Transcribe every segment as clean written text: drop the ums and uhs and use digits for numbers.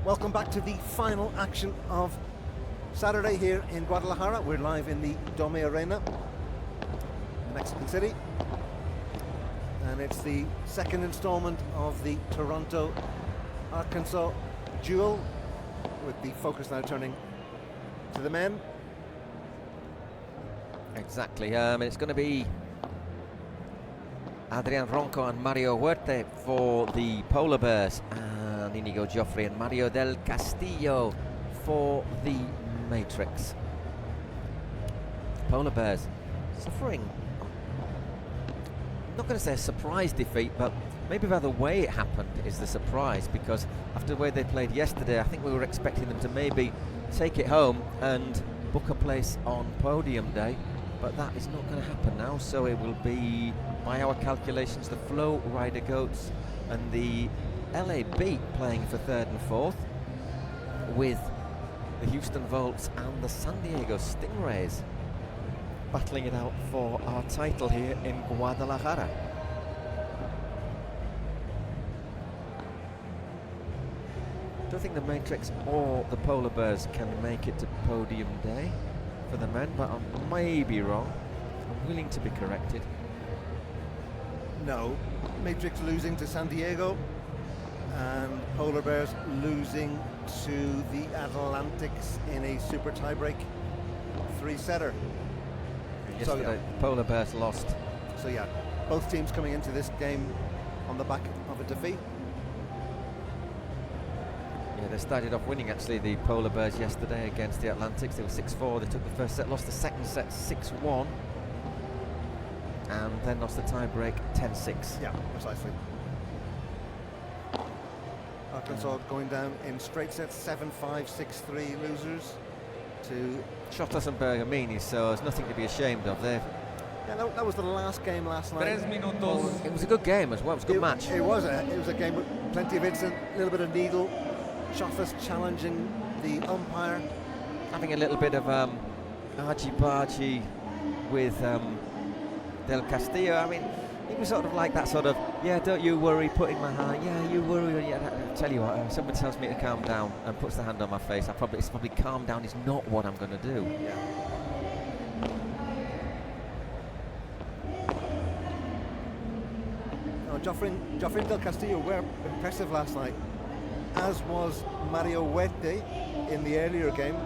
Welcome back to the final action of Saturday here in Guadalajara. We're live in the Dome Arena, Mexican City. And it's the second installment of the Toronto-Arkansas duel, with the focus now turning to the men. Exactly, it's going to be Adrián, Ronco and Mario Huete for the Polar Bears, and Íñigo, Jofre and Del Castillo for the Matrix. Polar Bears suffering, I'm not going to say a surprise defeat, but maybe by the way it happened is the surprise, because after the way they played yesterday, I think we were expecting them to maybe take it home and book a place on podium day, but that is not going to happen now. So it will be, by our calculations, the Flow Rider Goats and the LA Beat playing for third and fourth, with the Houston Volts and the San Diego Stingrays battling it out for our title here in Guadalajara. I don't think the Matrix or the Polar Bears can make it to podium day for the men, but I may be wrong. I'm willing to be corrected. No, Matrix losing to San Diego, and Polar Bears losing to the Atlantics in a super tiebreak three-setter. Yesterday, So, yeah. Polar Bears lost. So yeah, both teams coming into this game on the back of a defeat. Yeah, they started off winning, actually, the Polar Bears yesterday against the Atlantics. They were 6-4. They took the first set, lost the second set 6-1, and then lost the tie-break 10-6. Yeah, precisely. Arkansas going down in straight sets, 7-5, 6-3 losers to Shottas and Bergamini, so there's nothing to be ashamed of there. Yeah, that was the last game last night. It was a good game as well. It was a good match. It was a game with plenty of incident, a little bit of needle. Shottas challenging the umpire, Having a little bit of argy-bargy with Del Castillo. I mean, it was sort of like that sort of, yeah, don't you worry, putting my hand, yeah, you worry. Yeah, I tell you what, if someone tells me to calm down and puts the hand on my face, it's probably calm down is not what I'm going to do. Yeah. Oh, Jofre and Del Castillo were impressive last night, as was Mario Huete in the earlier game.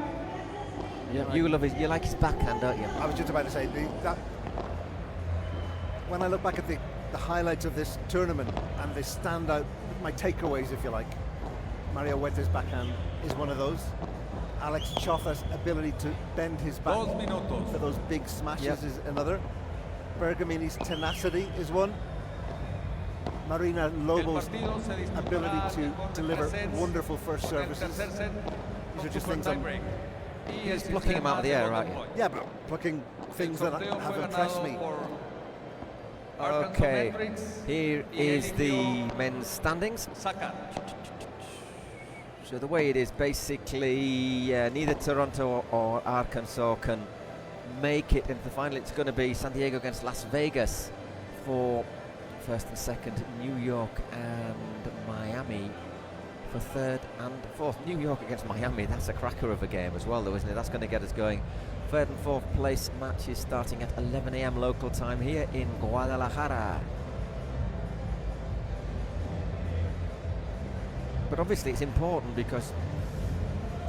Yeah, Right. you like his backhand, don't you? I was just about to say, when I look back at the highlights of this tournament and they stand out, my takeaways, if you like, Mario Huete's backhand is one of those. Alex Choffa's ability to bend his back for those big smashes is another. Bergamini's tenacity is one. Marina Lobo's ability to deliver wonderful first services. These are just things He's blocking him out of the air, right? yeah, but plucking things that have impressed me. Okay, here is the men's standings. So the way it is, basically, neither Toronto or Arkansas can make it into the final. It's going to be San Diego against Las Vegas for first and second, New York and Miami for third and fourth. New York against Miami, that's a cracker of a game as well, though, isn't it? That's going to get us going. Third and fourth place matches starting at 11 a.m. local time here in Guadalajara. But obviously it's important because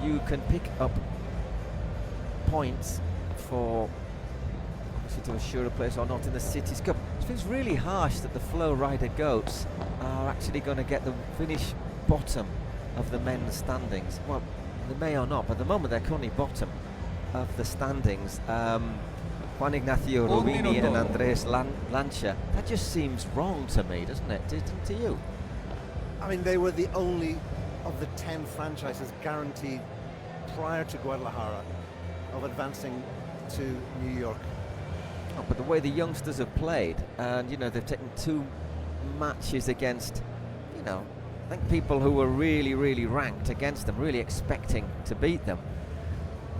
you can pick up points for obviously to assure a place or not in the Cities Cup. It feels really harsh that the Flow Rider Goats are actually going to get the finish bottom of the men's standings. Well, they may or not, but at the moment they're currently bottom of the standings. Juan Ignacio Rubini and Andres Lancha. That just seems wrong to me, doesn't it? To you? I mean, they were the only of the 10 franchises guaranteed prior to Guadalajara of advancing to New York. Oh, but the way the youngsters have played, and you know, they've taken 2 matches against, you know, I think people who were really, really ranked against them, really expecting to beat them.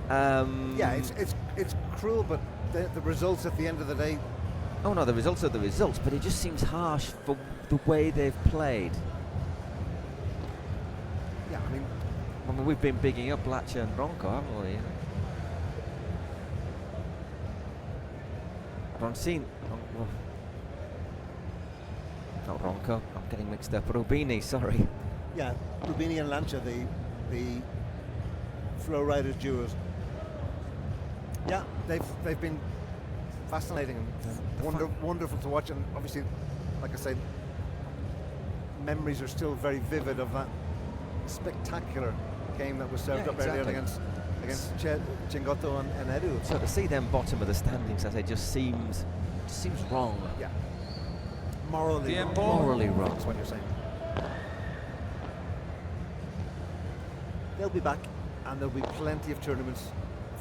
Yeah, it's cruel, but the results at the end of the day. Oh no, the results are the results, but it just seems harsh for the way they've played. Yeah, I mean, I mean, we've been bigging up Latcher and Ronco, haven't we? But I'm seeing... not Ronco, I'm getting mixed up. Rubini, sorry. Yeah, Rubini and Lancia, the flow riders duos. Yeah, they've been fascinating and wonderful to watch, and obviously, like I say, memories are still very vivid of that spectacular game that was served up earlier against Chingoto and Edu. So to see them bottom of the standings, as it just seems wrong. Yeah, morally wrong. That's what you're saying. They'll be back, and there'll be plenty of tournaments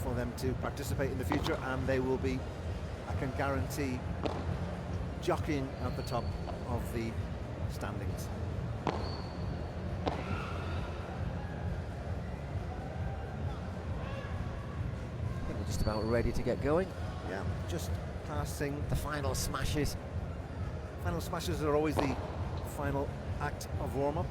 for them to participate in the future, and they will be, I can guarantee, jockeying at the top of the standings. We're just about ready to get going. Yeah, just passing the final smashes. Final smashes are always the final act of warm-up.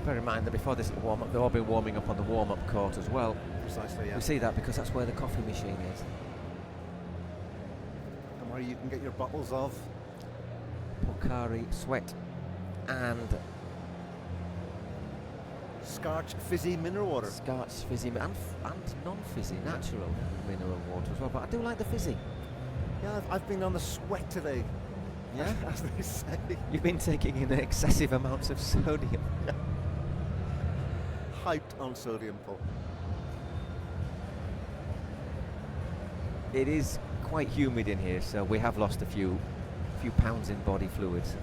Bear in mind that before this warm-up, they've all been warming up on the warm-up court as well. Precisely, yeah. We see that because that's where the coffee machine is. And where you can get your bottles of Pocari Sweat and Scarch Fizzy Mineral Water. Scarch Fizzy and non-fizzy, natural mineral water as well. But I do like the fizzy. Yeah, I've been on the sweat today. Yeah, as they say. You've been taking in excessive amounts of sodium. Yeah. Hyped on sodium, Paul. It is quite humid in here, so we have lost a few pounds in body fluids.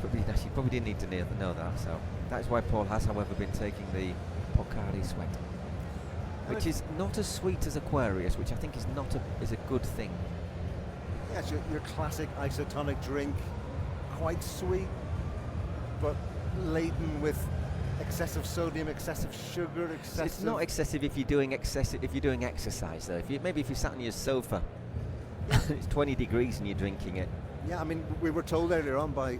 Probably didn't need to know that. So that's why Paul has, however, been taking the Pocari Sweat, which is not as sweet as Aquarius, which I think is a good thing. Yeah, it's your classic isotonic drink, quite sweet, but laden with excessive sodium, excessive sugar, excessive... It's not excessive if you're doing exercise, though. If you sat on your sofa, it's 20 degrees and you're drinking it. Yeah, I mean, we were told earlier on by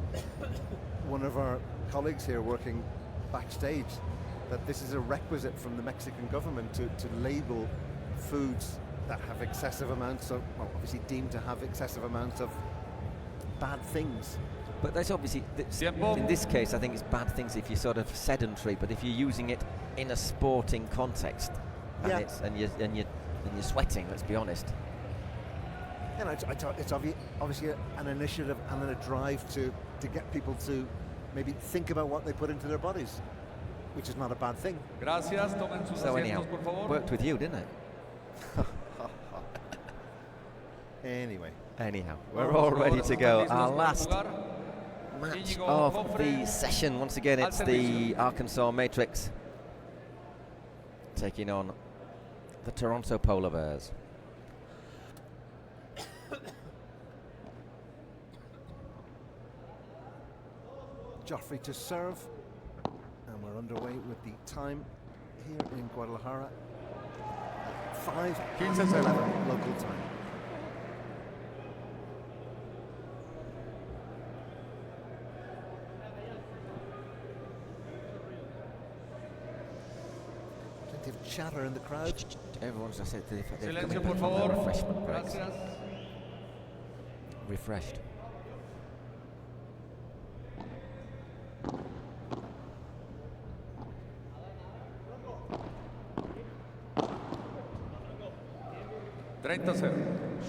one of our colleagues here working backstage that this is a requisite from the Mexican government to label foods that have excessive amounts of, well, obviously deemed to have excessive amounts of bad things. But that's obviously, in this case, I think it's bad things if you're sort of sedentary, but if you're using it in a sporting context, and you're sweating, let's be honest. And it's obviously an initiative and a drive to get people to maybe think about what they put into their bodies, which is not a bad thing. So anyhow, worked with you, didn't it? Anyhow, we're all ready to go. Our last match of the session. Once again, it's the Arkansas Matrix taking on the Toronto Polar Bears. Jofre to serve, and we're underway with the time here in Guadalajara. 5:11 local time. Plenty of chatter in the crowd. Everyone's just said they've come in for their refreshment breaks. Refreshed.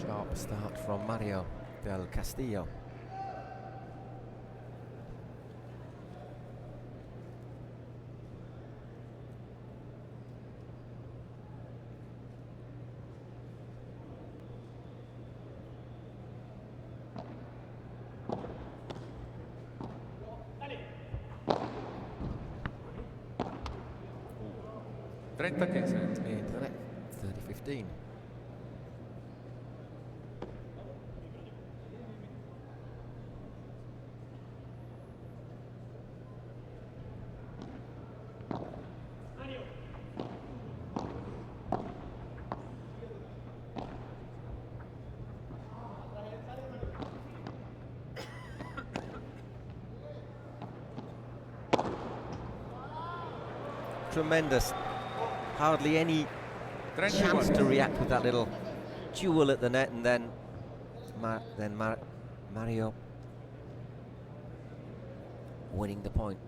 Sharp start from Mario Del Castillo. Into the net, 30-15. tremendous. Hardly any chance to react with that little jewel at the net, and then Mario winning the point.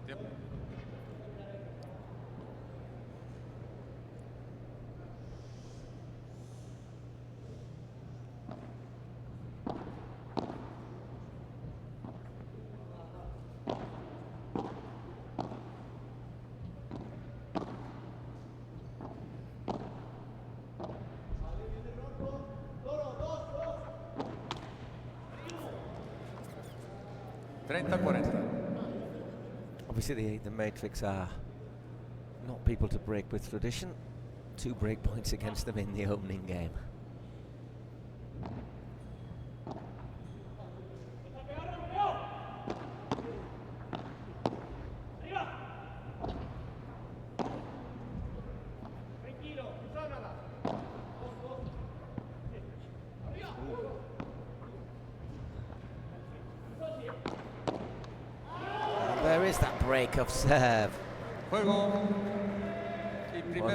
Yep. Obviously the Matrix are not people to break with tradition. 2 break points against them in the opening game. There is that break of serve. One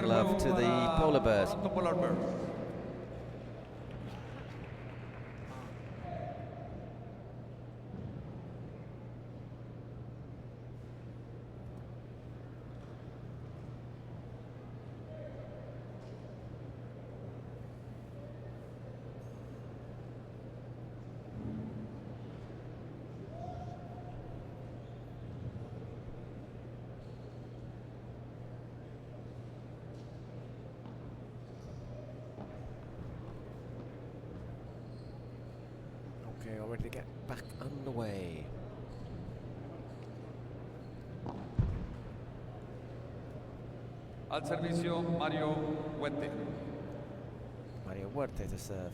love to the Polar Bears. Okay, already to get back underway. Al servicio, Mario Huete. Mario Huete to serve.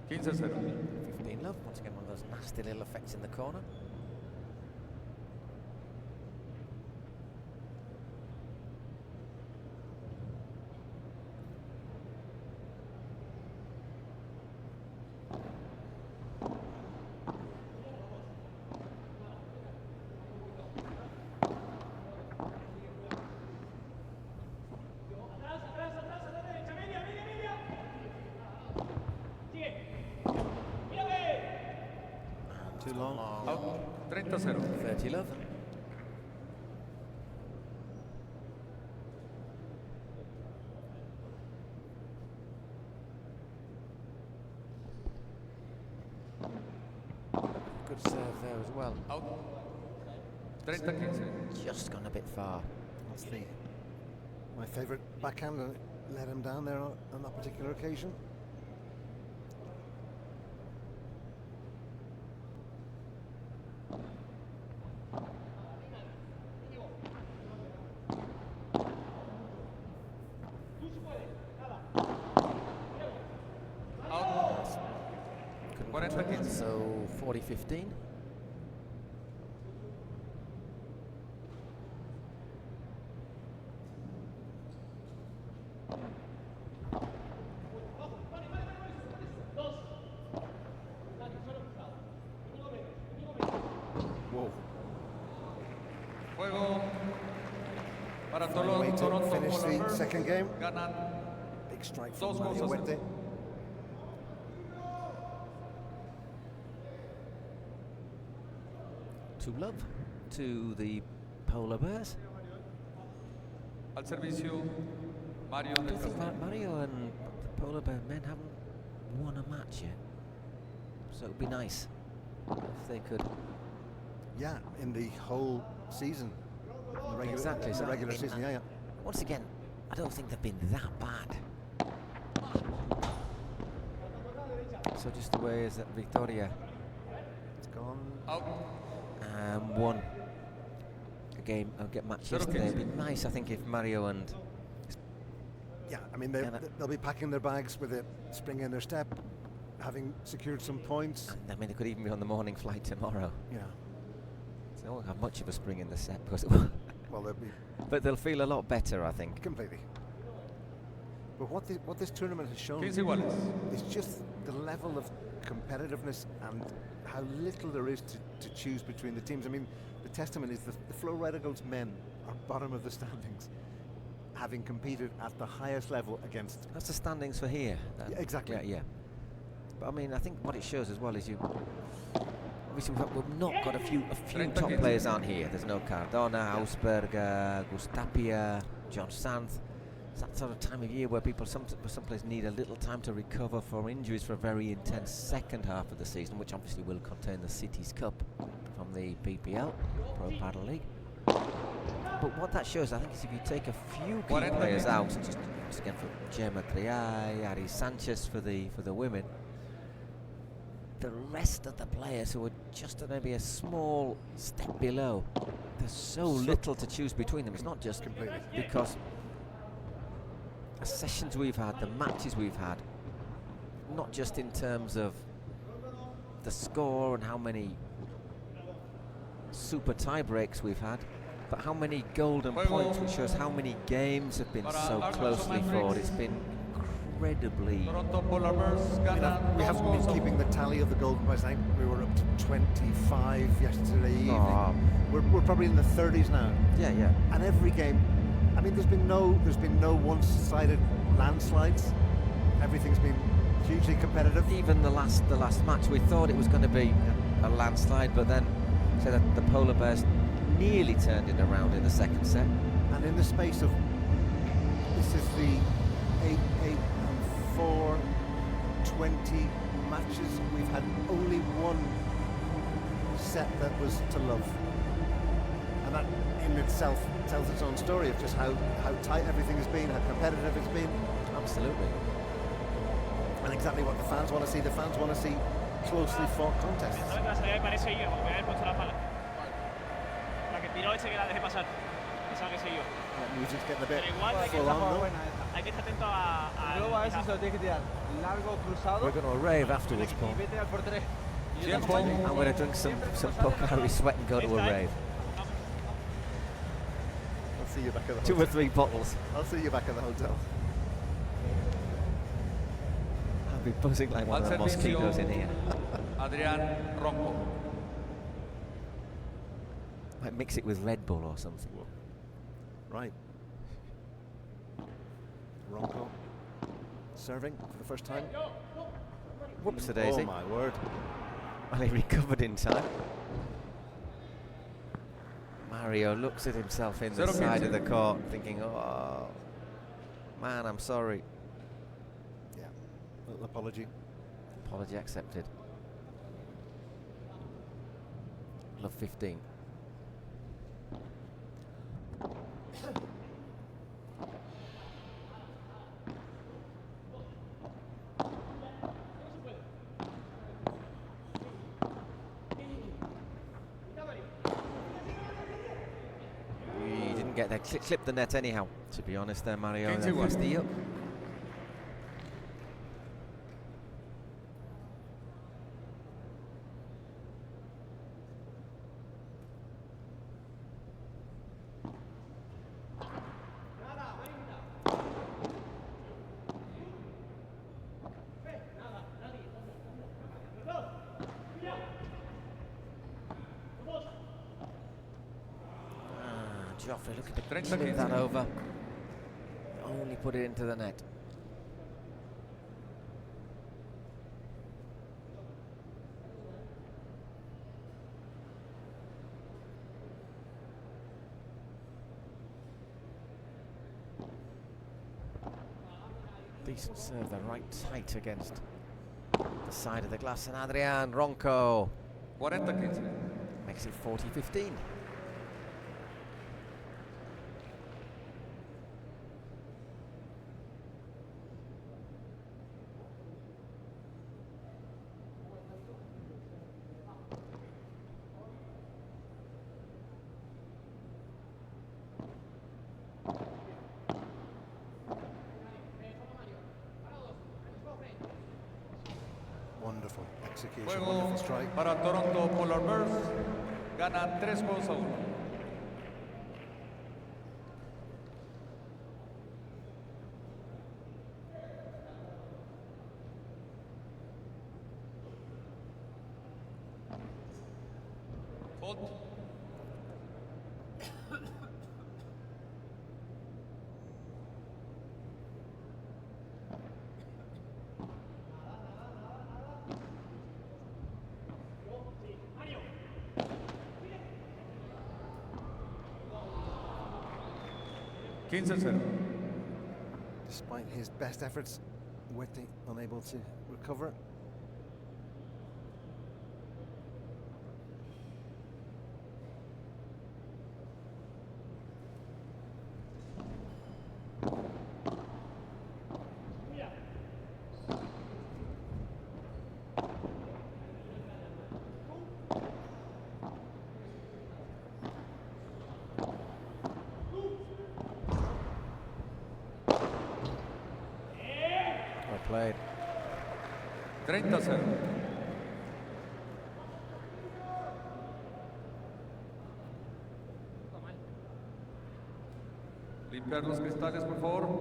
Quince 0. 15 love. Once again, one of those nasty little effects in the corner. Too long. Out. 30-0. 30 love. Good serve there as well. Out. 30-15. Just gone a bit far. That's my favourite backhand, and let him down there on that particular occasion. So 40-15. Whoa. Juego para Way to Toronto finish the Polar Bears. second game. Ganan Big strike from Dos Mario goals a Huete. To love to the Polar Bears. al servicio Mario I Del don't think Castillo. Mario and the Polar Bear men haven't won a match yet. So it would be nice if they could. Yeah, in the whole season. In the regular, Exactly, in so the regular in season, that- yeah. Once again, I don't think they've been that bad. So just the way is that Victoria It's gone. Out. won a game, get match yesterday. It'd be nice, I think, if Mario and Yeah, I mean, they'll be packing their bags with a spring in their step, having secured some points. I mean, they could even be on the morning flight tomorrow. Yeah. So they won't have much of a spring in the set because, Well, they'll be but they'll feel a lot better, I think. completely. But what this tournament has shown 15 iguales. is just the level of competitiveness and how little there is to choose between the teams. I mean, the testament is the Flow Rider Goats men are bottom of the standings, having competed at the highest level against... That's the standings for here. Then. Yeah, exactly. Yeah. But I mean, I think what it shows as well is obviously we've not got a few top players aren't here. There's no Cardona, Hausberger, Gustapia, John Sanz. It's that sort of time of year where some players need a little time to recover from injuries for a very intense second half of the season, which obviously will contain the Cities Cup from the PPL, Pro Padel League. But what that shows, I think, is if you take a few key players out, just again for Gemma Triay, Ari Sanchez for the women, the rest of the players who are just maybe a small step below, there's so little to choose between them. It's not just completely because the sessions we've had, the matches we've had, not just in terms of the score and how many super tie breaks we've had, but how many golden points, which shows how many games have been so closely fought. It's been incredibly... we haven't been keeping the tally of the golden points. I think we were up to 25 yesterday evening. We're probably in the 30s now. Yeah. And every game, I mean, there's been no one-sided landslides. Everything's been hugely competitive. Even the last match, we thought it was going to be a landslide, but then so that the Polar Bears nearly turned it around in the second set. And in the space of, this is the 8, 8 and 4, 20 matches, we've had only one set that was to love. And that in itself tells its own story of just how tight everything has been, how competitive it's been. Absolutely. And exactly what the fans want to see. The fans want to see closely fought contests. That music's getting a bit full on, though. We're going to rave afterwards, Paul. I'm going to drink some Pocari Sweat and go to a rave. I'll see you back at the hotel. 2 or 3 bottles. I'll see you back at the hotel. I'll be buzzing like one of the mosquitoes in here. Adrián, Ronco. Might mix it with Red Bull or something. Right. Ronco serving for the first time. Whoops, a daisy. Oh my word. Well, he recovered in time. Mario looks at himself in the side of the court thinking, oh, man, I'm sorry. Yeah, little apology. Apology accepted. Love 15. He didn't get there, clipped the net anyhow, to be honest there, Mario Del Castillo. Jofre looking to flip that over. Only put it into the net. Decent serve, they're right tight against the side of the glass. And Adrián, Ronco 40-15. makes it 40-15. Wonderful execution, Juego wonderful strike. para Toronto Polar Bears. Ganan 3-1. 15-0. Despite his best efforts, Huete unable to recover. Played. 30-0. Limpiar los cristales, por favor.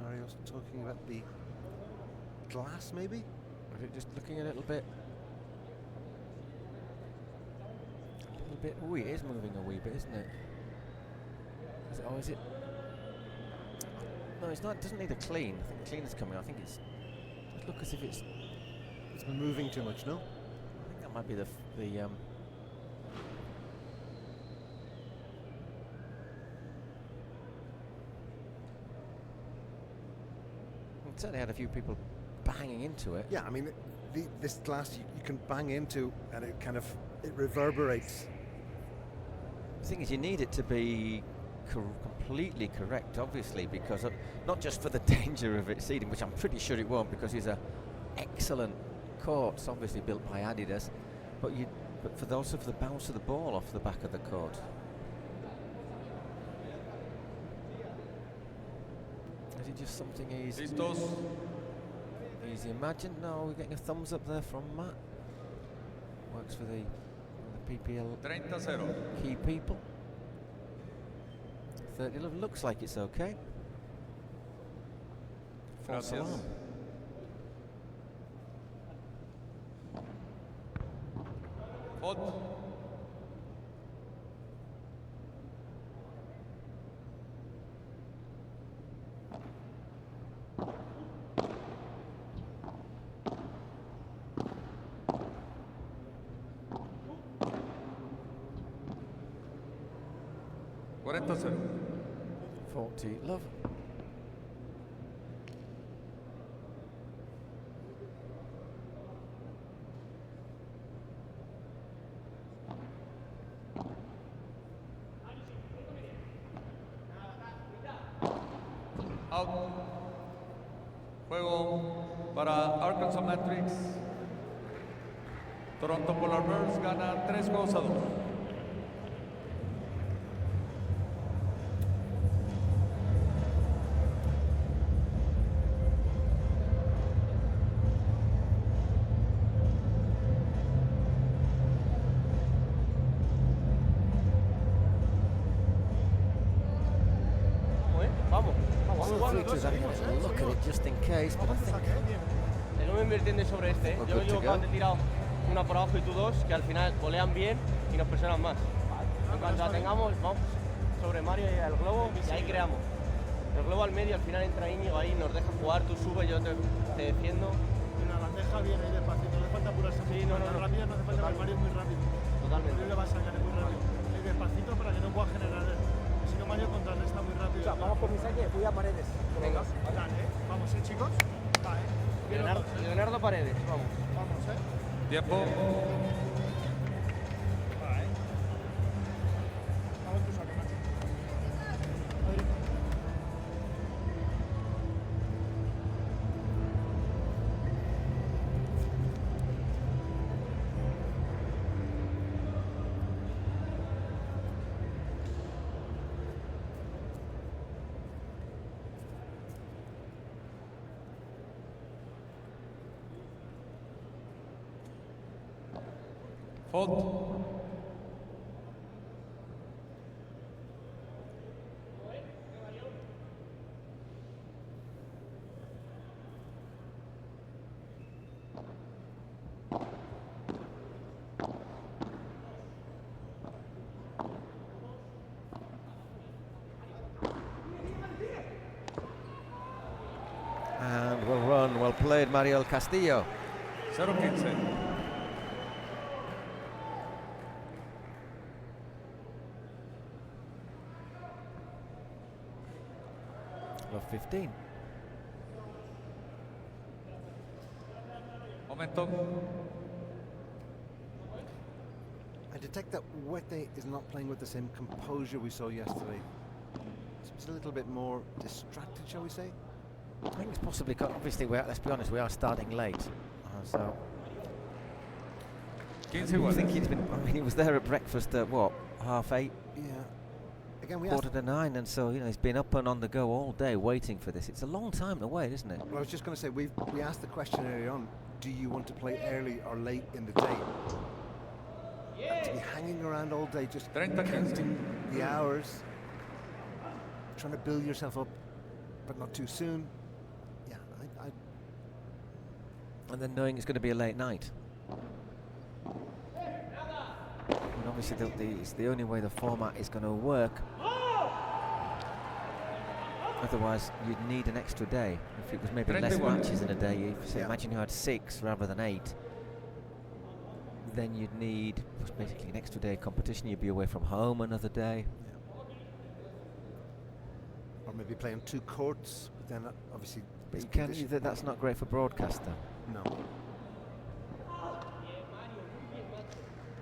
Mario's talking about the glass, maybe? Is it just looking a little bit? Oh, it is moving a wee bit, isn't it? Is it? Oh, is it? No, it's not. It doesn't need a clean. I think the clean is coming. I think it's. It look as if it's. It's been moving too much, no? I think that might be the. It certainly had a few people banging into it. Yeah, I mean, this glass you can bang into, and it kind of reverberates. The thing is, you need it to be completely correct, obviously, because not just for the danger of it seeding, which I'm pretty sure it won't, because these are excellent courts, obviously built by Adidas, but for also for the bounce of the ball off the back of the court. Is it just something easy? Easy imagined? No, we're getting a thumbs up there from Matt. Works for the PPL 30-0. key people. 30 looks like it's okay. False Gracias. alarm. Fault. Correcto, 40 love. Out. Juego para Arkansas Matrix. Toronto Polar Bears gana 3-2. Look at it just in case, but I think No me invirtiendo sobre este, We're yo me good to equivoco, go. he tirado una por abajo y tú dos, que al final volean bien y nos presionan más. En cuanto la tengamos, vamos sobre Mario y el globo y ahí creamos. El globo al medio, al final entra Íñigo ahí, nos deja jugar, tú subes, yo te defiendo. En la bandeja viene ahí despacito, no hace falta apurarse Sí, mucho, no, tan no. rápido, no hace falta, porque Mario es muy rápido. Totalmente. Mario le va a sacar muy rápido. Ahí despacito para que no pueda generar él. Si no, Mario contrarresta muy rápido. vamos con mi saque, fui a Paredes. Venga. Dale, vamos, chicos. Vale. Leonardo Paredes, vamos. Vamos, Tiempo. Vale. Vamos tu saque, Macho. Adri. Fault. and well played Mario Del Castillo. 0-15. Love 15. Momento. I detect that Huete is not playing with the same composure we saw yesterday. It's a little bit more distracted, shall we say? I think it's possibly, obviously, let's be honest, we are starting late. So, I think he's been, I mean, he was there at breakfast at what, 8:30? Yeah. Again, we Quarter to 9, and so, you know, he's been up and on the go all day waiting for this. It's a long time to wait, isn't it? Well, I was just going to say, we asked the question earlier on, do you want to play early or late in the day? And to be hanging around all day, just counting the hours, trying to build yourself up, but not too soon. Yeah, And then knowing it's going to be a late night. And obviously, it's the only way the format is going to work. Otherwise, you'd need an extra day. If it was maybe less matches in a day, if, imagine you had 6 rather than 8, then you'd need basically an extra day of competition. You'd be away from home another day. yeah. Or maybe play on 2 courts, but then obviously... But you can't, that's not great for broadcaster. No.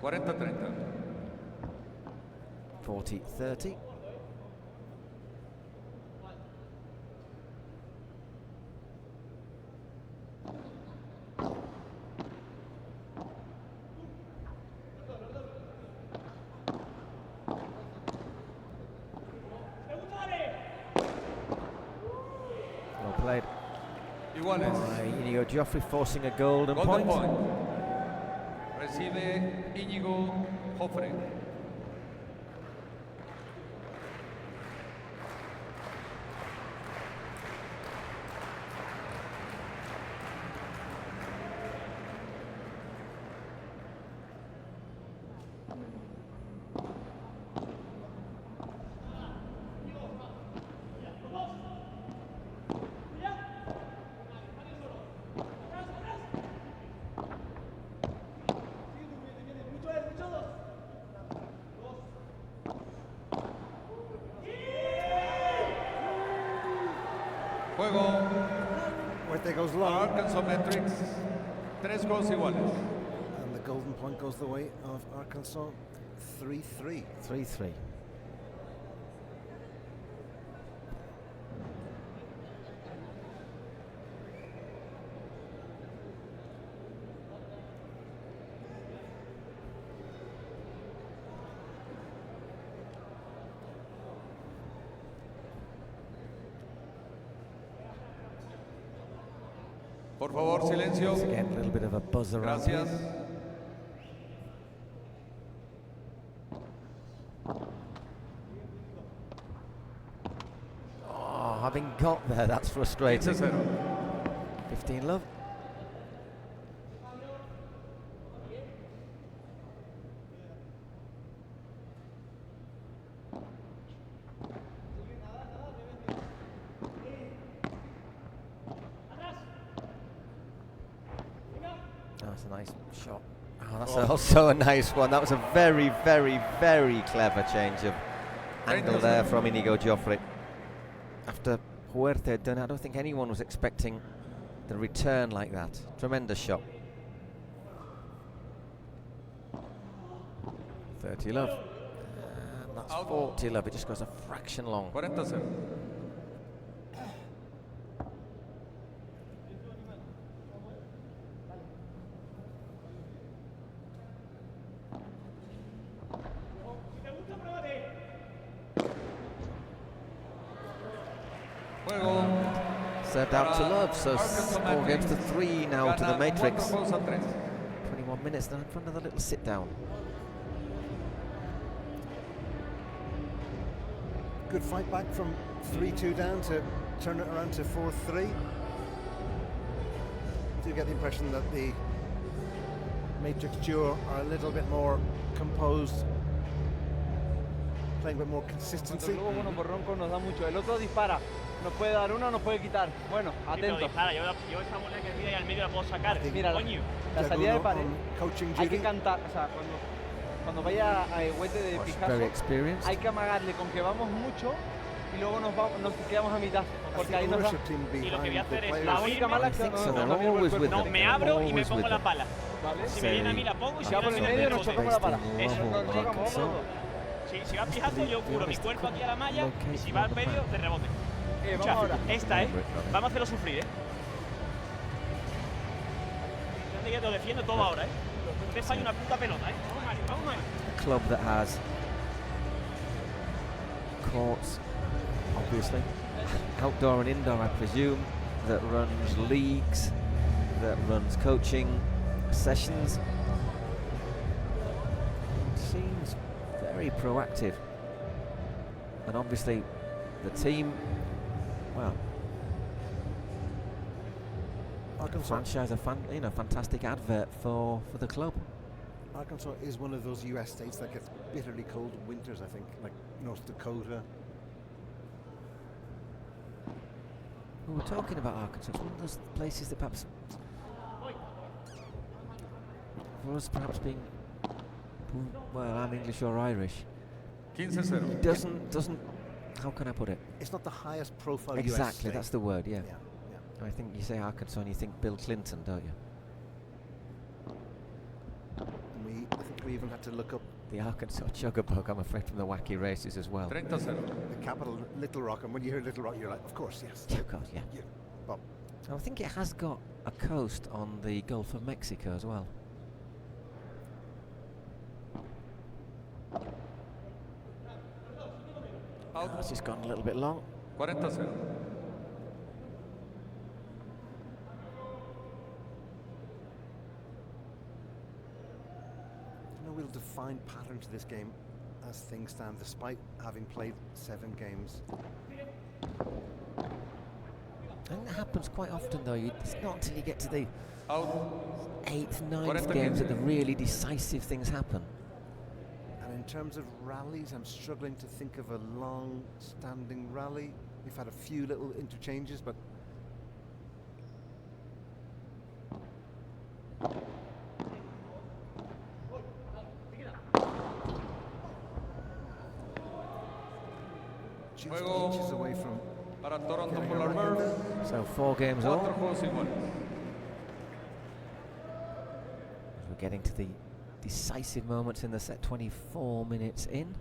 40-30. 40-30. Well played. Íñigo Jofre forcing a golden point. Recibe Íñigo Jofre. Juego. Huete goes long. Arkansas Metrics. 3 goals iguales. And the golden point goes the way of Arkansas. 3-3. 3-3. Por favor, silencio. Once again, a little bit of a buzz around here. Gracias. Oh, having got there, that's frustrating. 15-0. 15 love. That's a nice shot. Oh, that's also a nice one. That was a very, very, very clever change of angle there from Íñigo Jofre. After Huete had done it, I don't think anyone was expecting the return like that. Tremendous shot. 30 love. And that's 40 love. It just goes a fraction long. 40-0. Served out to love, so 4 games to 3 now to the Matrix. 21 minutes now for another little sit down. Good fight back from 3-2 down to turn it around to 4-3. Do get the impression that the Matrix duo are a little bit more composed playing with more Cuando consistency. el globo bueno por Ronco nos da mucho. El otro dispara. Nos puede dar una, nos puede quitar. Bueno, atento. Dispara, yo esa bola que mira y al medio la puedo sacar. Mira, Coño. la salida de Jaguno pared. on coaching Hay duty. que cantar, o sea, cuando vaya a Huete de Very Picasso, experienced. hay que amagarle con que vamos mucho y luego nos quedamos a mitad. That's Porque the ahí nos da. ownership team Y lo que voy a behind the hacer es players. La única mala es que think no, so, no, they're no miro el always cuerpo. with No, them. me abro y me Always pongo with la them. pala. ¿Vale? Si me Say, viene a mí la pongo y si Si va me por el viene medio, de nos rebote. chocamos la pala. Based in Eso, level nos chocamos Arkansas. los dos. Si va pijazo, yo curo mi cuerpo aquí a la malla y si va al medio, de rebote. Vamos Escucha, ahora. esta, vamos a hacerlo sufrir, Yo te defiendo todo ahora, No te falla una puta pelota, Vamos, Mario, vamos, Mario. Club that has courts, obviously, outdoor and indoor, I presume, that runs leagues, that runs coaching sessions. Seems very proactive, and obviously the team, well, Arkansas, franchise a fantastic advert for the club. Arkansas is one of those US states that gets bitterly cold winters, I think, like North Dakota. We were talking about Arkansas. It's one of those places that perhaps, for us perhaps being, well, I'm English or Irish, 15-0. doesn't, how can I put it? It's not the highest profile US Exactly, state. that's the word, yeah. Yeah. I think you say Arkansas and you think Bill Clinton, don't you? And I think we even had to look up The Arkansas Chugabug, I'm afraid, from the wacky races as well. 30-0. the capital, Little Rock, and when you hear Little Rock, you're like, of course, yes. Yeah, of course, yeah. Yeah. Bob. I think it has got a coast on the Gulf of Mexico as well. Oh, it's just gone a little bit long. 40-0. We'll define pattern to this game as things stand, despite having played 7 games. I think that happens quite often, though. It's not until you get to the Out. 8th, 9th 40 games that the really decisive things happen. And in terms of rallies, I'm struggling to think of a long-standing rally. We've had a few little interchanges, but just Juego inches away from para Toronto getting a Polar right Bears. there. So 4 games 4 all. juegos iguales. As we're getting to the decisive moments in the set, 24 minutes in.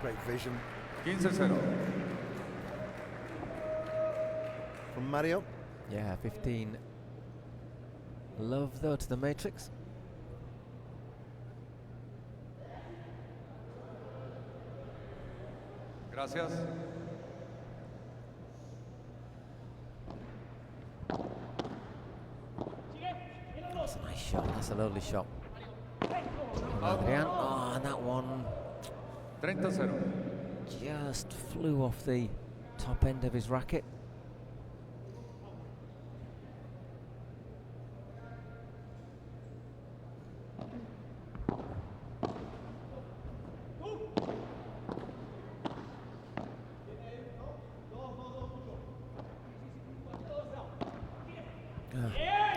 Great vision 15-0. from Mario. Yeah, 15. Love, though, to the Matrix. Gracias. That's a nice shot. That's a lovely shot. Adrián. Oh, and that one 30-0. just flew off the top end of his racket.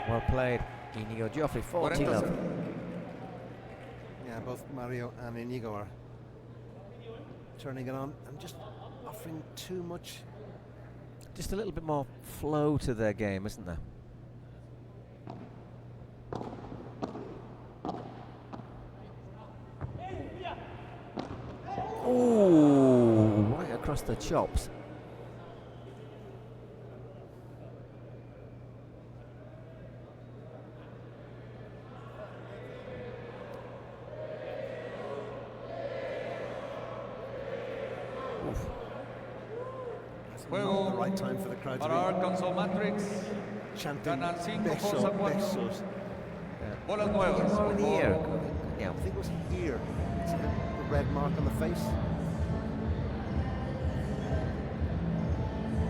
Well played, Íñigo. Jofre, 40 love. 40-0. Yeah, both Mario and Íñigo are turning it on and just offering too much. Just a little bit more flow to their game, isn't there? Ooh, right across the chops. Not the right time for the crowd to para Arkansas Matrix. be chanting Ganan 5 besos, a 4. besos. Bolas nuevas. Oh, in the ear. Yeah. I think it was here. See the red mark on the face?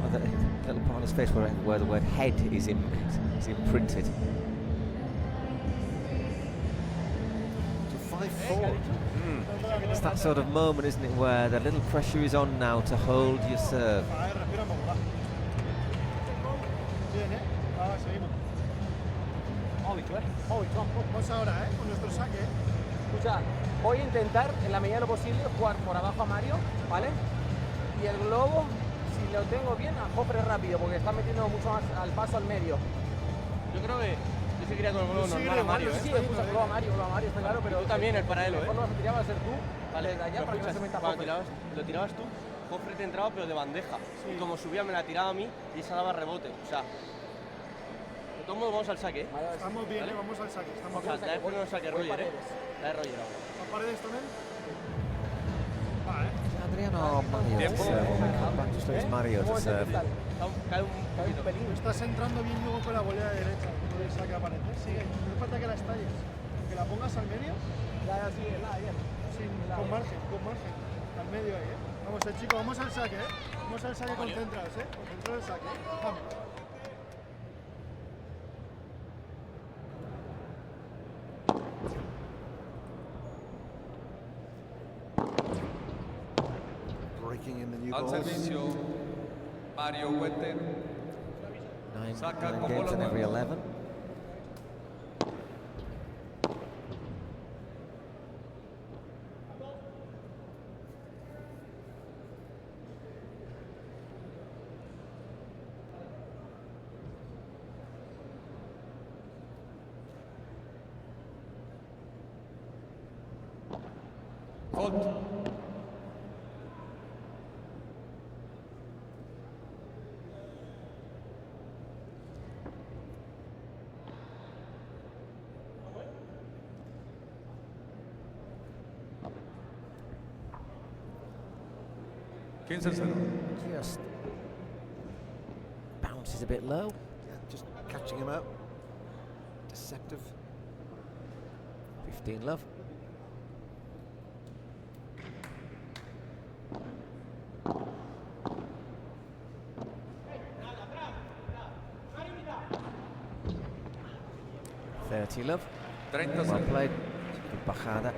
Well, the little part on his face where the word head is imprinted. So 5-4. It's that sort of moment, isn't it, where the little pressure is on now to hold your serve. A ver, respira un poco, va. Bien, ¿eh? Va, seguimos. Vamos ahora, con nuestro saque. Escucha, voy a intentar, en la medida de lo posible, jugar por abajo a Mario, ¿vale? Y el globo, si lo tengo bien, a Jofre rápido, porque está metiendo mucho más al paso al medio. Yo creo que yo seguiría con el globo Yo normal a Mario, seguiría Sí, igual, escucha, globo a Mario, está claro, pero... Tú también, el paralelo, Mejor lo tirabas a ser tú, Vale, desde allá pero para que no se escucha, meta cuando Jofre. lo tirabas tú, Jofre te entraba pero de bandeja. Y como subía me la tiraba a mí y esa daba rebote. O sea, de todos modos vamos al saque, ¿eh? Estamos bien, ¿Vale? Vamos al saque. Estamos O sea, bien. la de primero el saque Roger, ¿eh? La de Roger ahora. ¿Las paredes también? Va, Adrián or Mario to serve? Just it's Mario to serve. Cae un poquito. Estás entrando bien luego con la volea de derecha. No el saque aparece. Sigue. No falta que la estalles. Que la pongas al medio. Ya, sí, nada, bien. Sí, con margen, con margen. Al medio ahí, ¿eh? Vamos, chicos, vamos al saque, ¿eh? Vamos al saque, concentrados, ¿eh? Concentrados el saque. Vamos. Breaking in the new Al balls. servicio, Mario Huete. Saca Nine con games bola in every nueva. 11. Faute. Just Just bounces a bit low. Yeah, just catching him out. Deceptive. 15 love. $30 love. 30 Well played. Good bajada.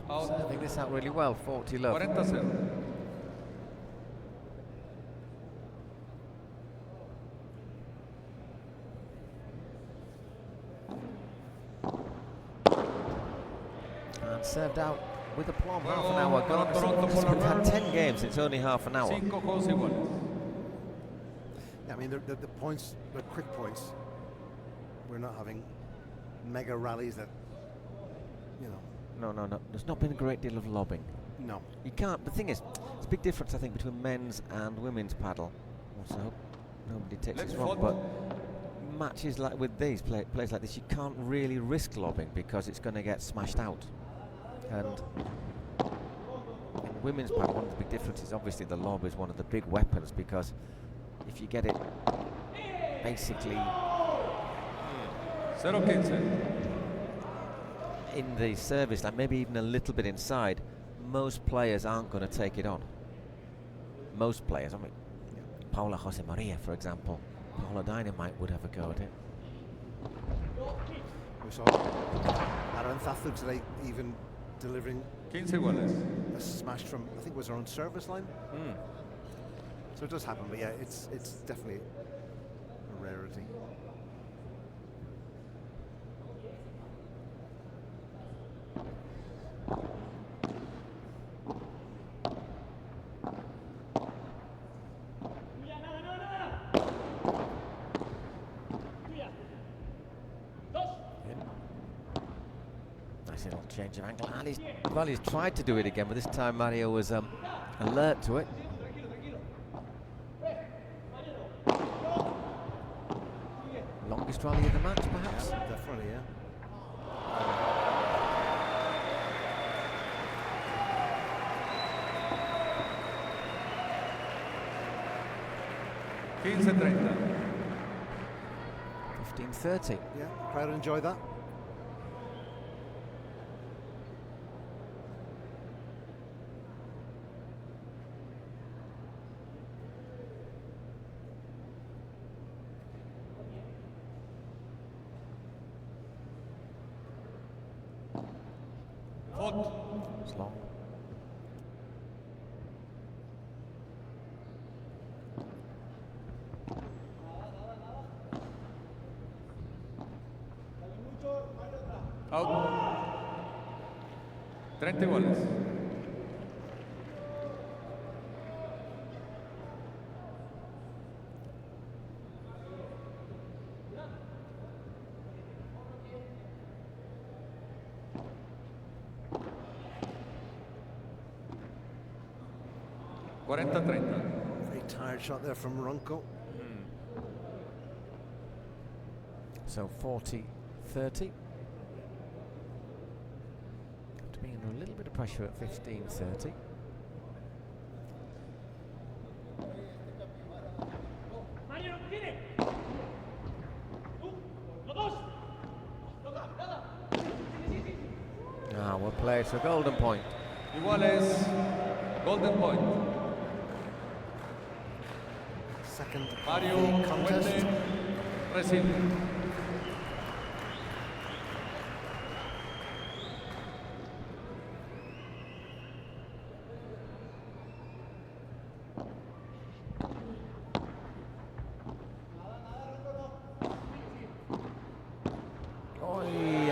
Out. Serving this out really well. 40 love. 40-0. And served out with aplomb. Well, Half an hour gone. Toronto We've Polar had Bears. 10 games. It's only half an hour. 5 juegos iguales. Yeah, I mean, the points, the quick points. We're not having mega rallies that, you know, No. There's not been a great deal of lobbing. no. You can't. The thing is, it's a big difference, I think, between men's and women's paddle. Also, hope nobody takes Let's this wrong, vote. but matches like with these plays like this, you can't really risk lobbing because it's going to get smashed out. And in women's paddle, one of the big differences, obviously, the lob is one of the big weapons because if you get it basically 0-15. in the service, like maybe even a little bit inside, most players aren't going to take it on. Most players, I mean, Paula Jose Maria, for example, Paula Dynamite would have a go at it. We saw Adrián today even delivering 15 iguales. a smash from, I think it was her own service line. So it does happen, but yeah, it's definitely a rarity. Nice Nice little change of angle. And he's tried to do it again, but this time Mario was alert to it. Longest rally of the match, perhaps? Yeah, definitely, yeah. 15:30. Yeah, crowd enjoy that. It's long. Out. 30 goles. Very tired shot there from Ronco. So 40-30. To be under a little bit of pressure at 15:30. Ah, well played for golden point. Iguales, golden point. Second Mario of the contest. Huete recibe.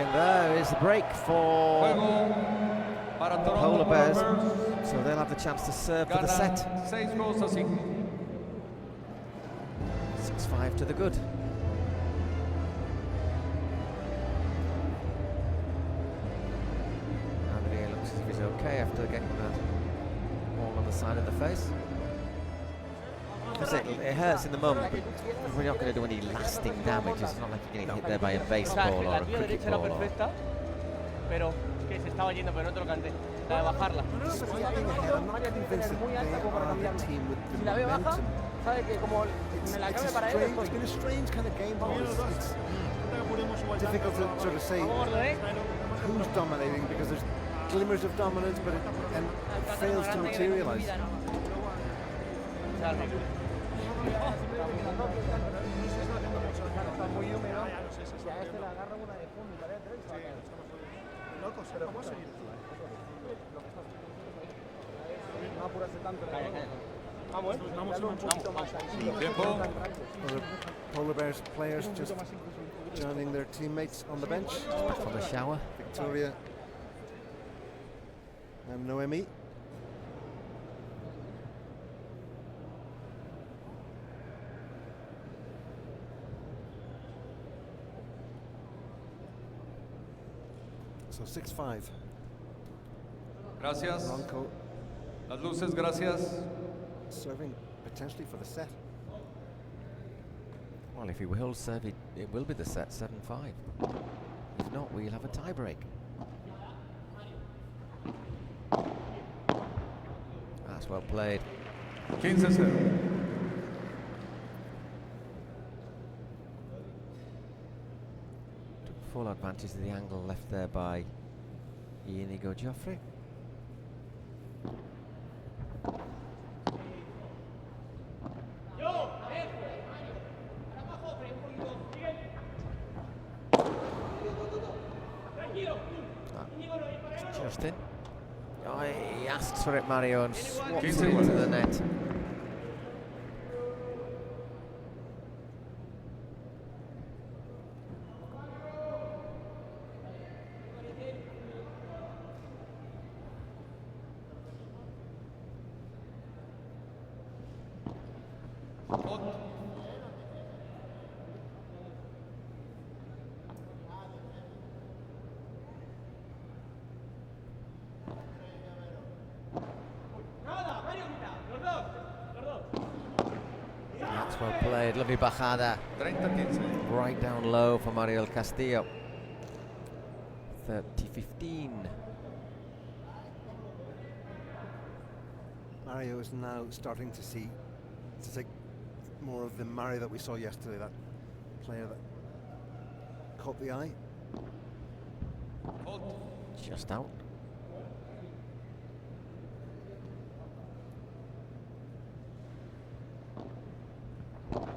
And there is the break for the Polar Bears. So they'll have the chance to serve for the set. 6 goals a 5. 6-5 to the good. Adrián looks as if he's okay after getting that ball on the side of the face. It hurts in the moment, but we're not going to do any lasting damage. It's not like you're getting hit there by a baseball or a cricket ball. Pero que se estaba yendo, pero no te lo canté. La de bajarla. Despite being ahead, I'm not convinced that they are the team with the momentum. sabe que como me la acabe para él It's estoy. been a strange kind of game. It's difficult to sort of say who's dominating because there's glimmers of dominance, but it fails to materialize. Está muy húmedo y a este le agarra una de fondo y la de tres. Locos, pero ¿cómo seguir? No apurarse tanto. Vamos, Un poquito más tranquilo. Other Polar Bears players just joining their teammates on the bench. Back from the shower. Victoria and Noemi. So 6-5. Gracias. Ronco Las luces, gracias. serving potentially for the set. Well, if he will serve it, it will be the set 7-5. If not, we'll have a tie-break. That's well played. 15-0. Took full advantage of the angle left there by Íñigo Jofre. Just in. Oh, he asks for it, Mario, and swaps it into the net. Well played, lovely bajada. 30-15. Right down low for Mario Del Castillo. 30-15. Mario is now starting to take more of the Mario that we saw yesterday, that player that caught the eye. Just out. Oh,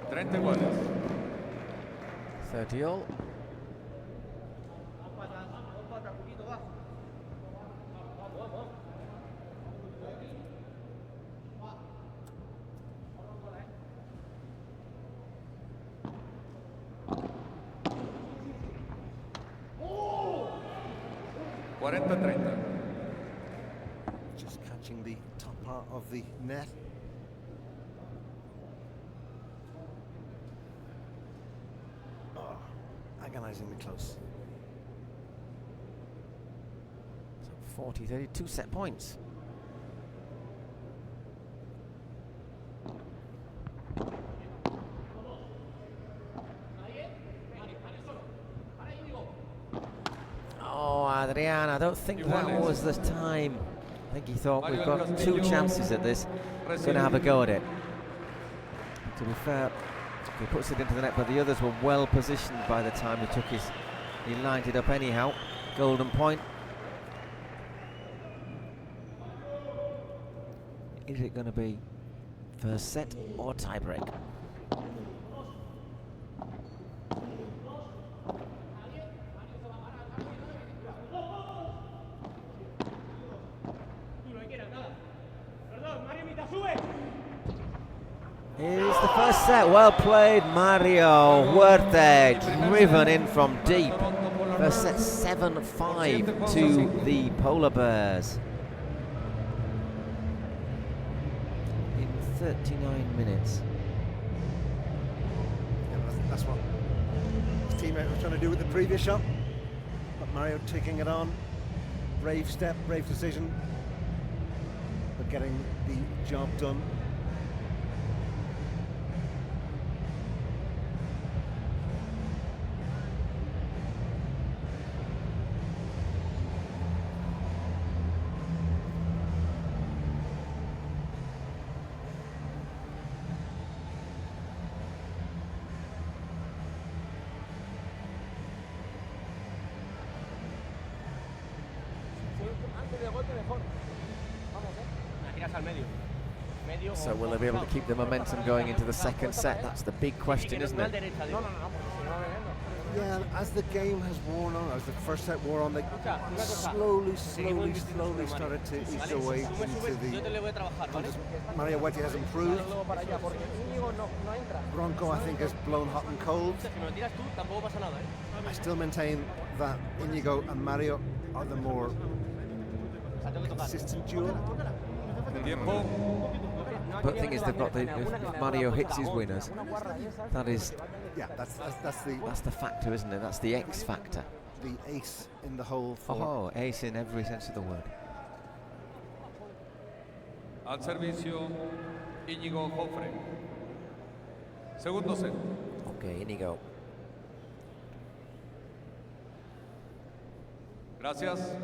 30 iguales. 30 all. just catching the top part of the net. Oh, agonizingly close. So 40-32 set points. Oh, Adrián, I don't think that was the time. I think he thought we've got two chances at this. He's going to have a go at it. To be fair, he puts it into the net, but the others were well positioned by the time he lined it up anyhow. Golden point. Is it going to be first set or tiebreak? Is the first set. Well played, Mario Huete, driven in from deep. First set 7-5 to the Polar Bears in 39 minutes. Yeah, that's what his teammate was trying to do with the previous shot. But Mario taking it on. Brave step, brave decision, but getting the job done. So will they be able to keep the momentum going into the second set? That's the big question, isn't it? Yeah, as the game has worn on, as the first set wore on, they slowly started to ease their way into the... Mario Huete has improved. Ronco, I think, has blown hot and cold. I still maintain that Íñigo and Mario are the more consistent duo. But the thing is, they've got if Mario hits his winners, that is, yeah, that's the factor, isn't it? That's the X factor. The ace in the hole for... Oh, ace in every sense of the word. Al servicio, Íñigo Jofre. Segundo set. Okay, Íñigo. Gracias.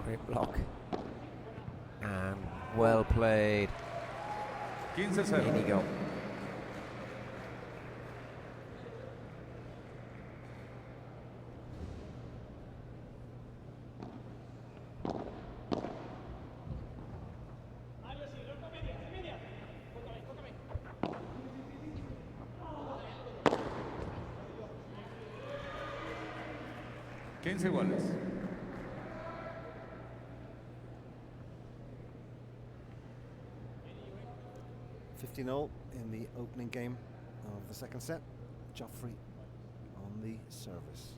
Great block. And well played. 15-0. Íñigo. Iguales. 15-0 in the opening game of the second set. Jofre on the service.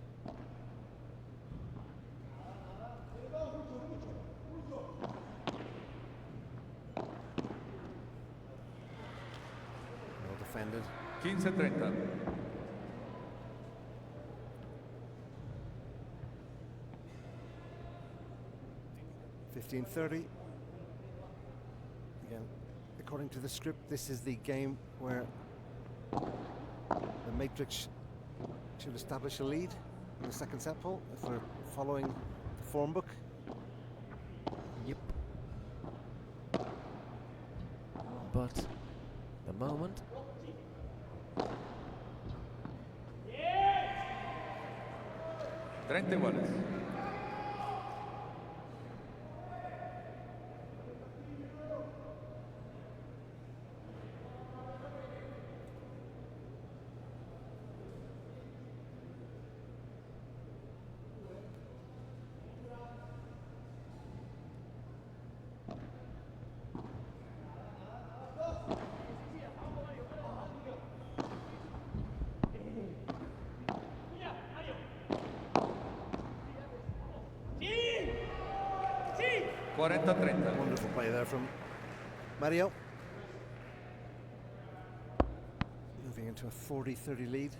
defended. 15-30. 15-30. Again, according to the script, this is the game where the Matrix should establish a lead in the second set, Paul, if we're following the form book. Yep. But the moment. 30 iguales. Sí. Sí. 40-30. Wonderful play there from Mario. Moving into a 40-30 lead.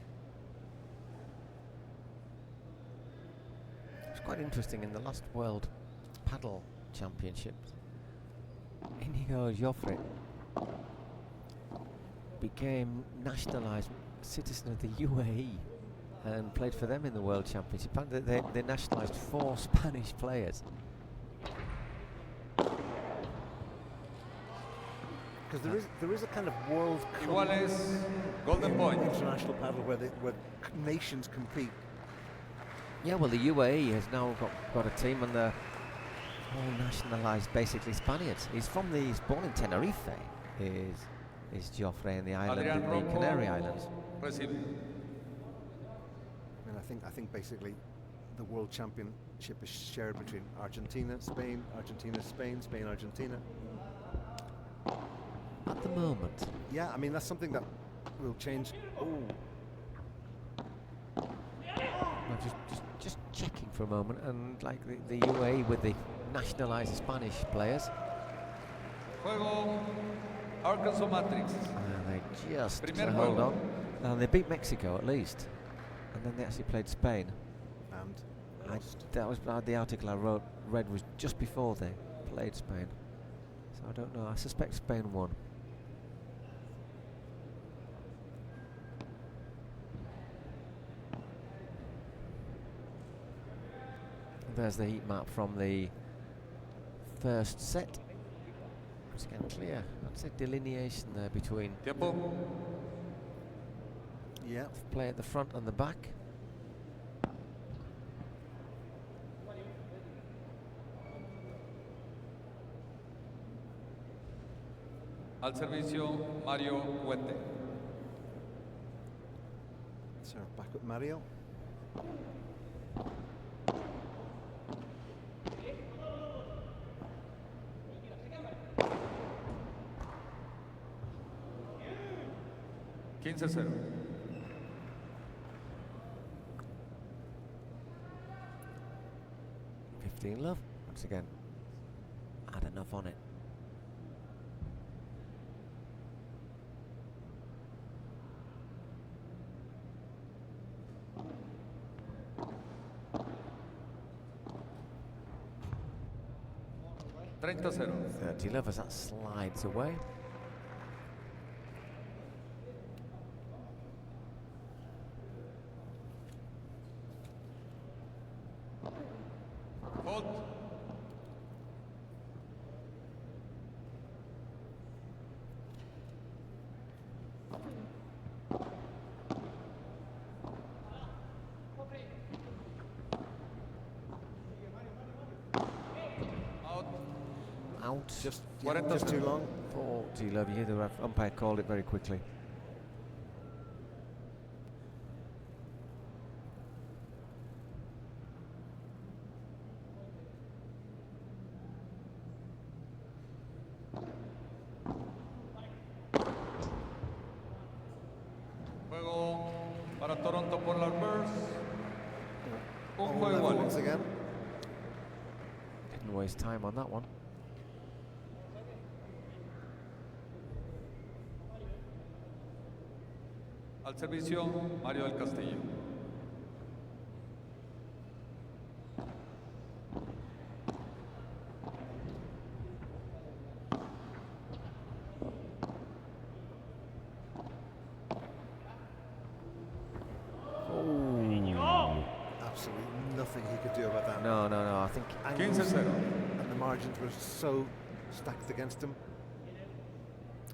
It's quite interesting in the last World Padel Championships. Íñigo Jofre became nationalised citizen of the UAE and played for them in the World Championship. And they nationalised 4 Spanish players. Because there is a kind of World Cup Iguales. Golden in point. international paddle where nations compete. Yeah, well, the UAE has now got a team, and they're all nationalised, basically Spaniards. He's born in Tenerife. Is Jofre in the island, Adrián, in the Ronco, Canary Islands. Recibe. And I think basically the World Championship is shared between Argentina, Spain, Argentina, Spain, Spain, Argentina. At the moment. Yeah, I mean that's something that will change. Oh, I'm just checking for a moment, and like the UAE with the nationalised Spanish players, Juego. Arkansas Matrix. and they just Primer hold juego. on. And they beat Mexico at least, and then they actually played Spain. and That was the article I read was just before they played Spain. So I don't know. I suspect Spain won. There's the heat map from the first set. Once again, clear. That's a delineation there between Tiempo. yeah, play at the front and the back. Al servicio, Mario Huete. so back with Mario. Quince 0. Love. Once again, had enough on it. Treinta 0. 30 love as that slides away. Hold. Out. Just Cuarenta too cero. long. 40 love. You hear the umpire called it very quickly. Juego para Toronto por la reverse. Un All juego level igual. once again. Didn't waste time on that one. Al servicio, Mario Del Castillo. Absolutely nothing he could do about that. No, I think 15-0. And the margins were so stacked against him.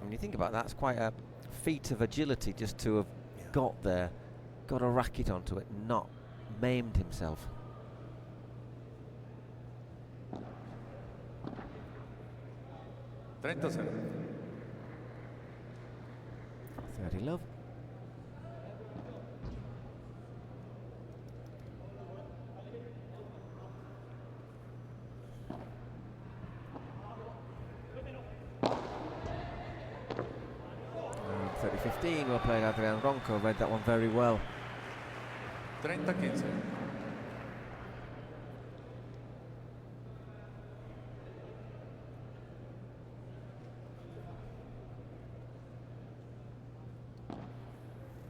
when you think about that, it's quite a feat of agility just to have got there, got a racket onto it, not maimed himself. $30. 30 love. And 30-15, well played Adrián. Ronco read that one very well. 30-15.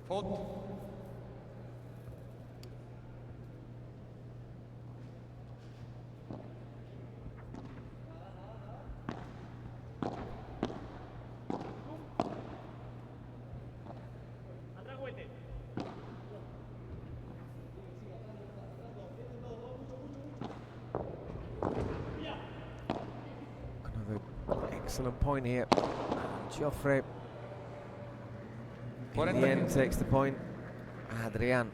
Fault. Atrás, Huete. Another excellent point here. Jofre in the end takes the point. Adrián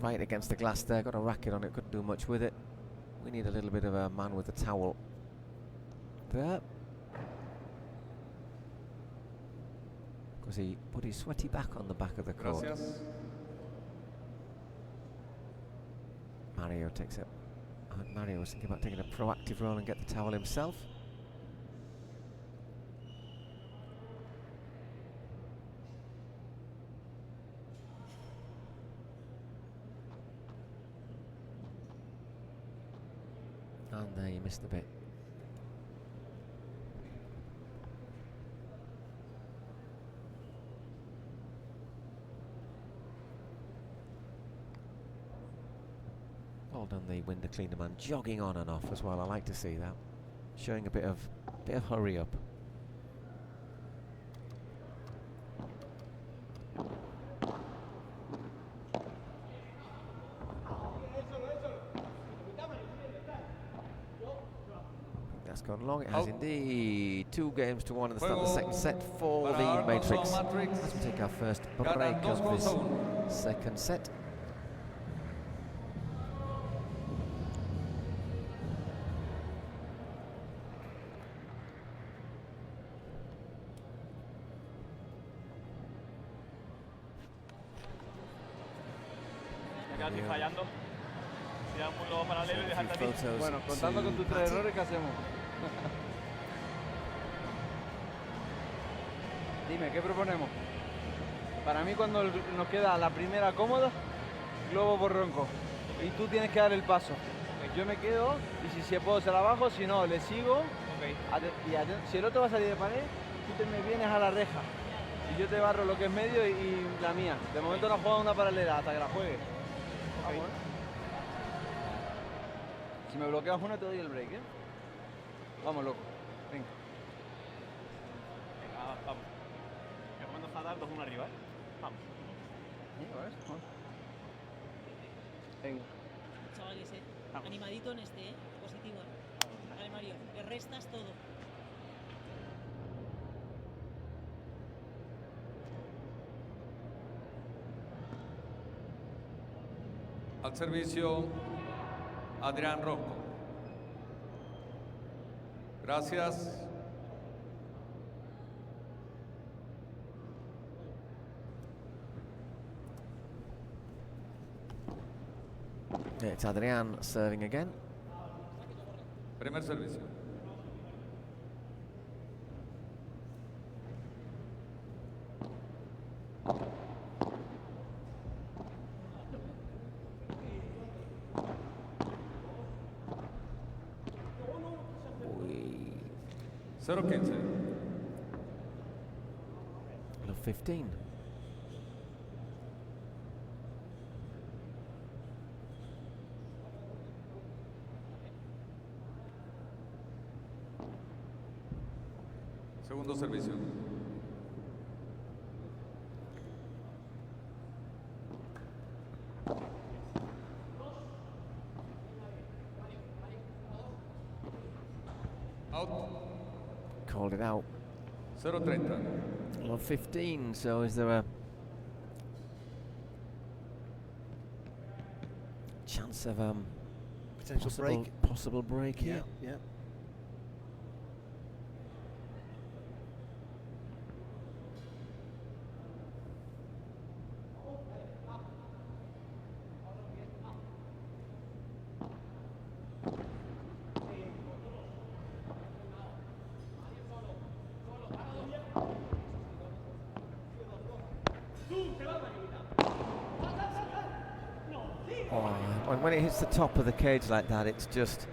right against the glass there, got a racket on it, couldn't do much with it. We need a little bit of a man with a towel there, because he put his sweaty back on the back of the court. Gracias. Mario takes it. Mario was thinking about taking a proactive role and get the towel himself. And there you missed a bit. Well done, the window cleaner man, jogging on and off as well. I like to see that, showing a bit of hurry up. That's gone long. It has indeed. 2 games to 1 at the start of the second set for the Matrix. As we take our first break of this second set. Me quedas aquí fallando. Tirar un poco paralelo y dejarte a ti. Bueno, contando con tus 3 errores, ¿qué hacemos? Dime, ¿qué proponemos? Para mí, cuando nos queda la primera cómoda, globo por Ronco. Y tú tienes que dar el paso. Yo me quedo y si puedo se la bajo, si no, le sigo. Y si el otro va a salir de pared, tú te me vienes a la reja. Y yo te barro lo que es medio y la mía. De momento no juego una paralela hasta que la juegue. Vamos, Si me bloqueas una, te doy el break, ¿eh? Vamos, loco. Venga. Venga, vamos. Me comando fatal 2-1 arriba, ¿eh? Vamos. Venga. Chavales, animadito en este, positivo. Vale, Mario, le restas todo. Al servicio, Adrián Ronco. Gracias. It's Adrián serving again. Primer servicio. Uy. 0-15. 12-15. Segundo servicio. Out. Called it out. 0-30. Well, 15, so is there a chance of Potential break. possible break here? Yeah. And when it hits the top of the cage like that, it's just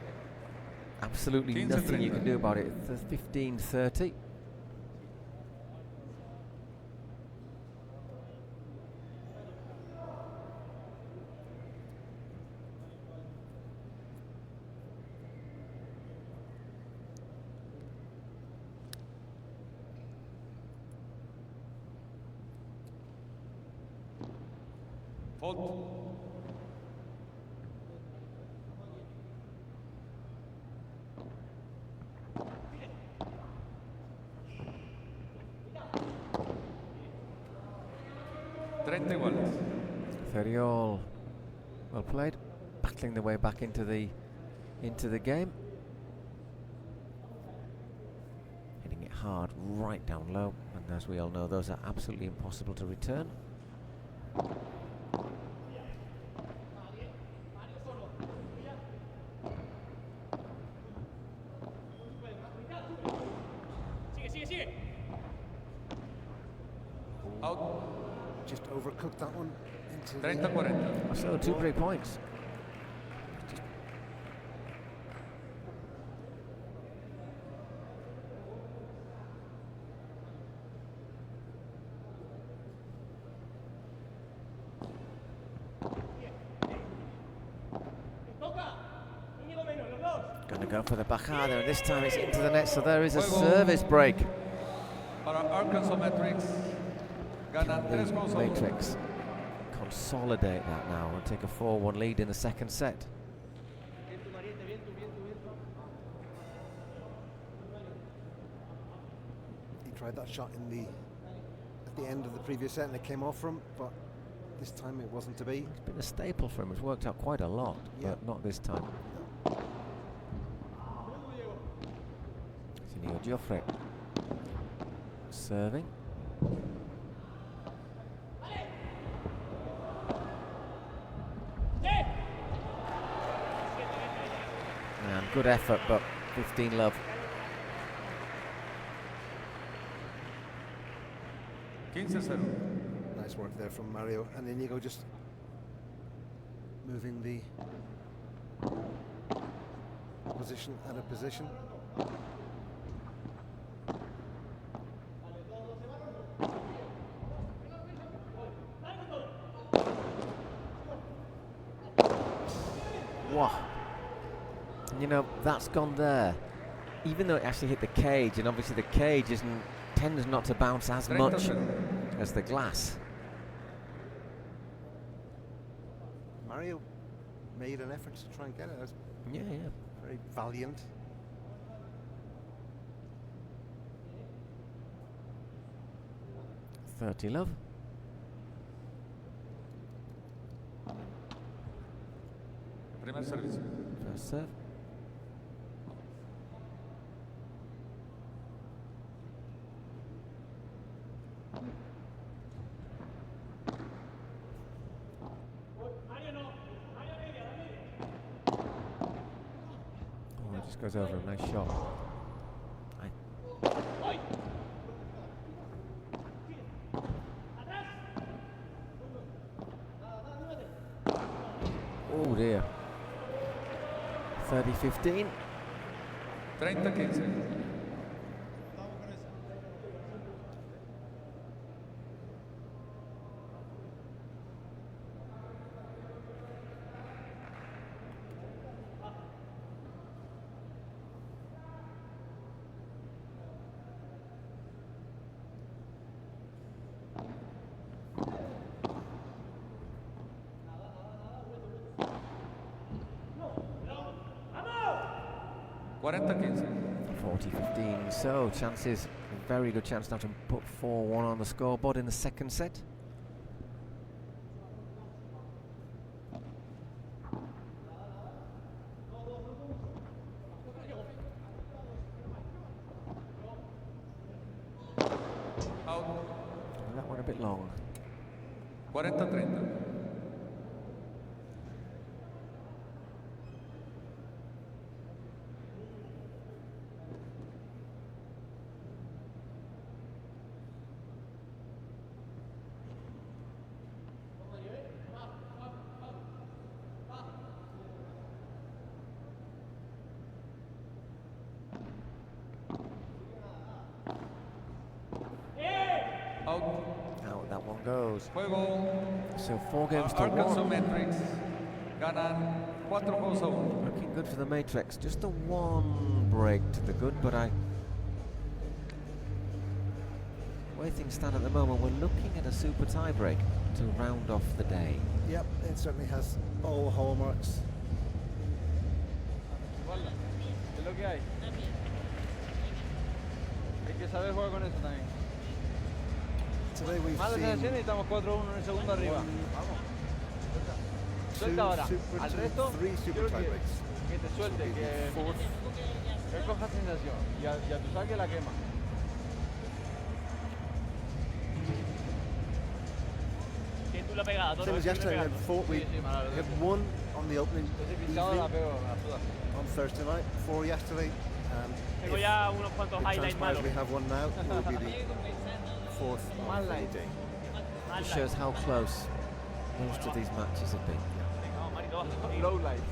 absolutely nothing you can do about it. It's 15-30. Fault. Iguales. 30 all. Well played. Battling their way back into the game. Hitting it hard right down low, and as we all know, those are absolutely impossible to return. Out. Just overcooked that one into 30-40. So 2 break points. Going to go for the bajada, and this time it's into the net, so there is a service break. Para Arkansas Matrix. Gana 3 goals. Matrix consolidate that now and take a 4-1 lead in the second set. He tried that shot at the end of the previous set and it came off from, but this time it wasn't to be. It's been a staple for him. It's worked out quite a lot, but not this time. Íñigo Jofre serving. And good effort, but 15 love. Nice work there from Mario and Íñigo, just moving the position out of position. Wow. You know, that's gone there. Even though it actually hit the cage, and obviously the cage tends not to bounce as much as the glass. Mario made an effort to try and get it. That was very valiant. $30 love. Primer servicio. First serve. Oh, it just goes over him. Nice shot. Oh dear. 30-15. 30-15. 40-15. 40-15. So chances, a very good chance now to put 4-1 on the scoreboard in the second set. Out. That one a bit long. 40-30. Out that one goes. Juego. So 4 games to Arkansas 1. Matrix ganan 4-1. Looking good for the Matrix. Just a 1 break to the good, but the way things stand at the moment, we're looking at a super tie break to round off the day. Yep, it certainly has all hallmarks. Es lo que hay. Hay que saber jugar con eso también. Today we've Malas seen sensaciones y estamos 4-1 en el segundo arriba. Vamos. Suelta two ahora. super, Al resto, three super quiero tie breaks. que te suelte, que coja sensación y a tu saque la quema. ¿Quién tú la pegada? Same as yesterday, we had we had 1 on the opening Ese pisado evening la pego, me la suda. on Thursday night, 4 yesterday. Tengo If ya unos cuantos it highlights transpires malos. we have one now, it will be the 4th Mal of the line. day. Mal It shows how close most of these matches have been. Venga, vamos, Marito, va. Low lights.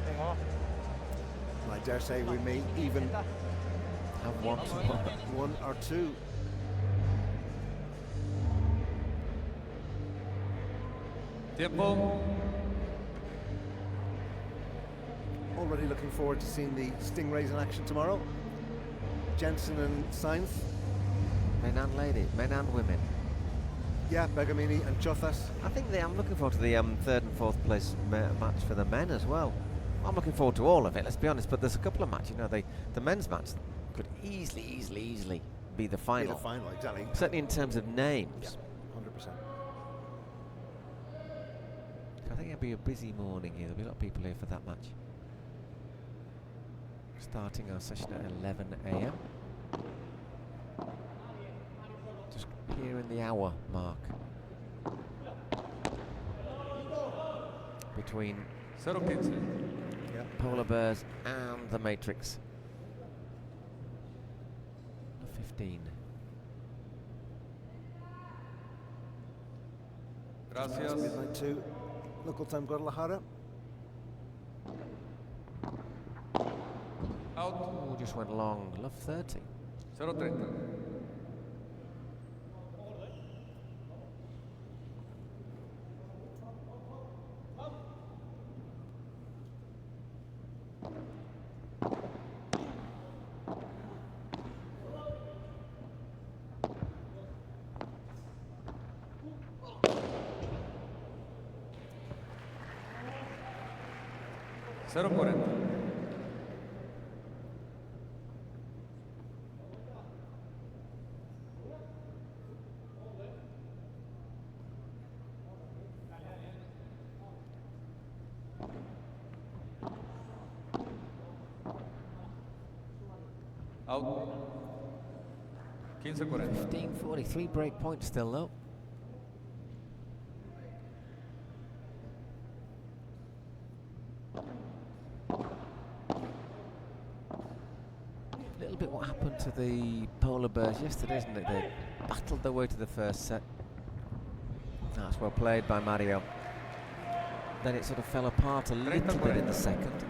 Venga, va. And I dare say we may even Have one tomorrow. 1 or 2. Tiempo. Already looking forward to seeing the Stingrays in action tomorrow. Jensen and Sainz. Men and ladies, men and women. Yeah, Bergamini and Chothas. I think I'm looking forward to the 3rd and 4th place match for the men as well. I'm looking forward to all of it, let's be honest, but there's a couple of matches, the men's match could easily be the final. Be the final, exactly. Certainly in terms of names. Yeah, 100%. I think it'll be a busy morning here. There'll be a lot of people here for that match. Starting our session at 11 AM. Just here in the hour mark. Between 0-15. Yeah. Polar Bears and the Matrix. 15. Gracias. Midnight 2, local time Guadalajara. Out. Oh, just went long. Love 30. 0-30. $0.40. Out. 15-40. 15:43 break point still though. A little bit what happened to the Polar Bears yesterday, isn't it? They battled their way to the first set. That's well played by Mario. Then it sort of fell apart a little bit in the second,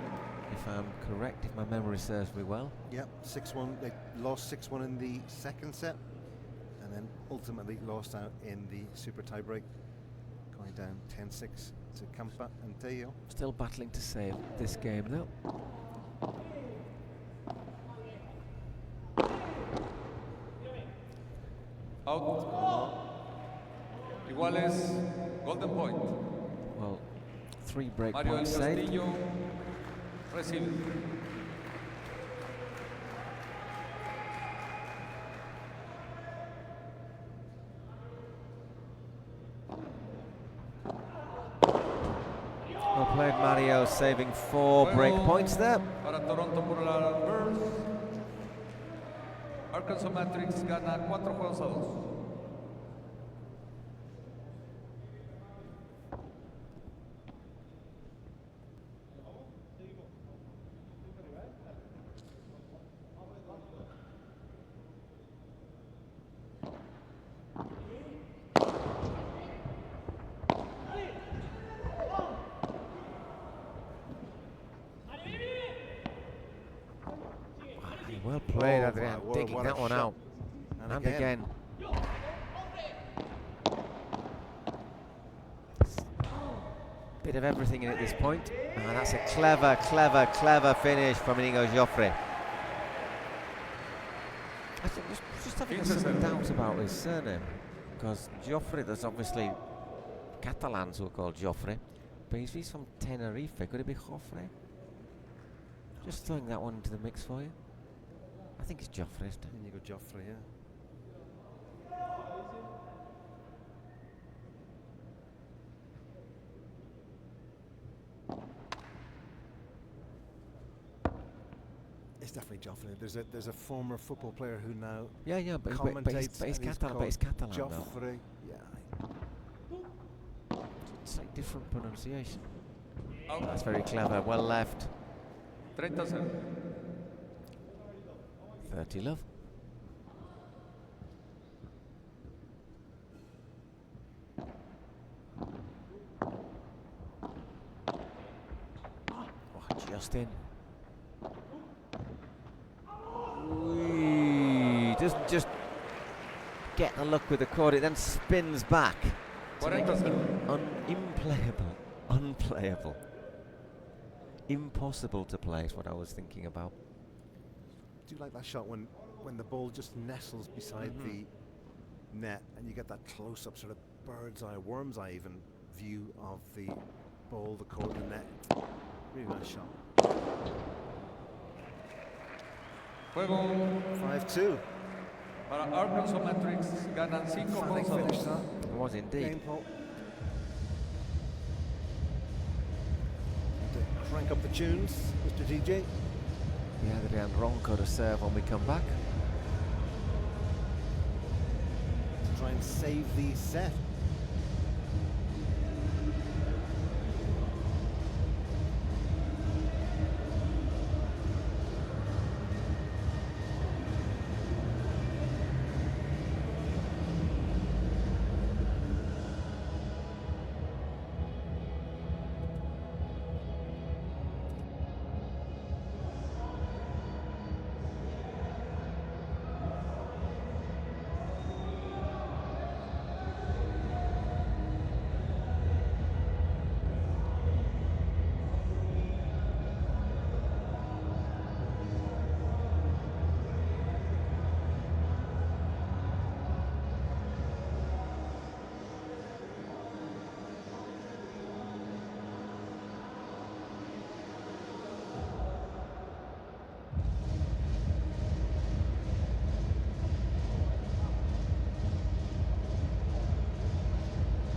if I'm correct, if my memory serves me well. Yep, 6-1. They lost 6-1 in the second set, and then ultimately lost out in the super tie-break, going down 10-6 to Campa and Teo. Still battling to save this game though. Out. Iguales. Golden point. Well, 3 break Mario Del points saved. Castillo recibe. played, Mario, saving 4 break points there. Para Toronto por la reverse. Arkansas Matrix gana 4 juegos a 2. Well played, Oh, Adrián, my word, digging what a that one shot. out. And again. Bit of everything in at this point. And that's a clever, clever, clever finish from Íñigo Jofre. I think just having some doubts about his surname. Because Jofre, there's obviously Catalans who are called Jofre. But he's from Tenerife. Could it be Jofre? Just throwing that one into the mix for you. I think it's Jofre, isn't it? Íñigo Jofre, yeah. It's definitely Jofre. There's a former football player who now Yeah, but commentates. he's and he's Catalan, but he's called Catalan though. Jofre, yeah. It's like different pronunciation. That's very clever. Well left. 30-0. 30 love. Oh, just in. Doesn't just get the look with the cord, it then spins back. To make it unplayable. Impossible to play is what I was thinking about. Do you like that shot when the ball just nestles beside the net and you get that close-up sort of bird's eye, worm's eye even view of the ball, the court, the net? Really nice shot. Juego 5-2. para Arkansas Matrix ganan 5 Fanning juegos a finish 2. that. It was indeed. Game, Paul. To crank up the tunes, Mr. DJ. Yeah, Adrián, Ronco to serve when we come back. To try and save the set.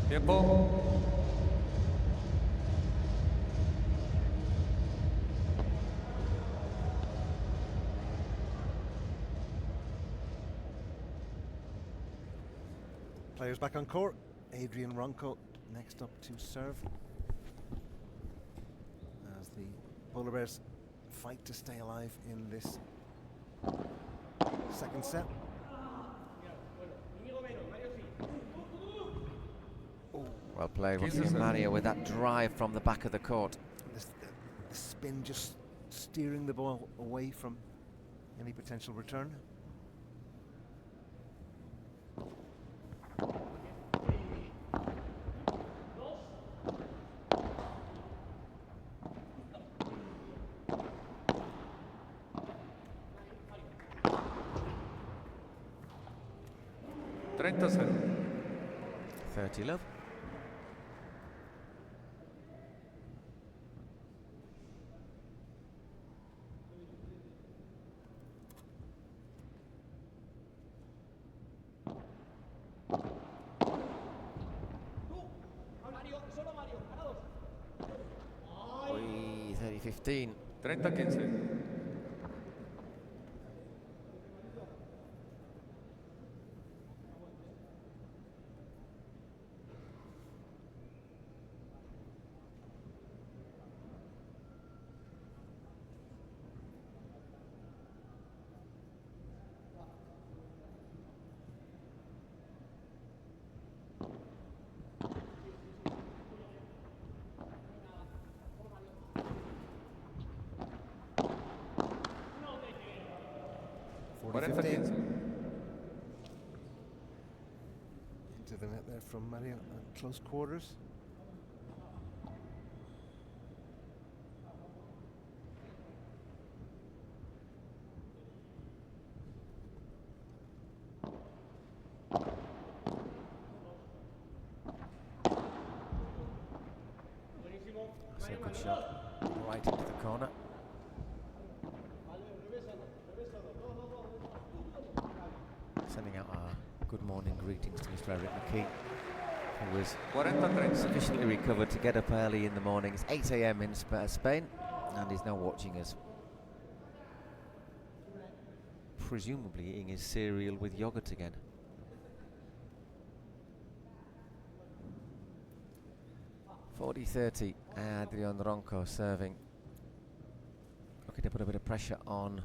Tiempo. Players back on court. Adrián Ronco next up to serve. As the Polar Bears fight to stay alive in this second set. Well played once again, Mario, with that drive from the back of the court. The spin just steering the ball away from any potential return. $30-0. 30 love. 30-15. 30-15. Into the net there from Mario at close quarters. That's a good shot, right into the corner. Sending out our good morning greetings to Mr. Eric McKee, who was sufficiently recovered to get up early in the morning. It's 8 a.m. in Spain, and he's now watching us. Presumably eating his cereal with yogurt again. (40-30), Adrián Ronco serving. Looking to put a bit of pressure on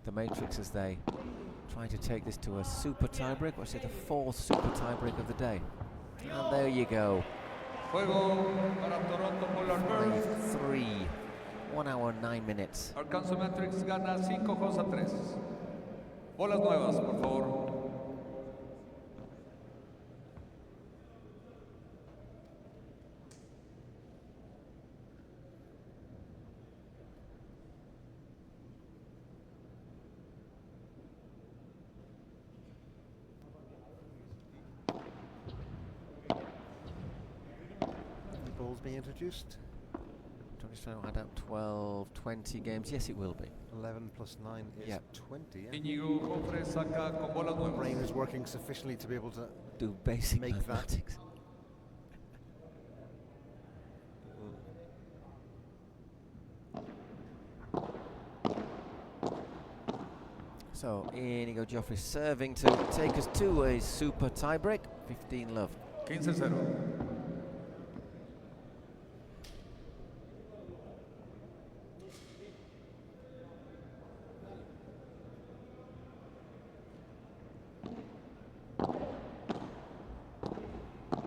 the Matrix as they try to take this to a super tiebreak, or say the fourth super tiebreak of the day. And there you go. 5-3, 1 hour 9 minutes. Arkansas Matrix gana 5-3. Bolas nuevas, por favor. Be introduced. Tony had out 12, 20 games. Yes, it will be. 11 plus 9 is 20. Yeah. Íñigo, Jofre saca con bolas The nuevas. brain is working sufficiently to be able to do basic make mathematics. So, Íñigo Jofre serving to take us to a super tiebreak. 15-love. 15-0.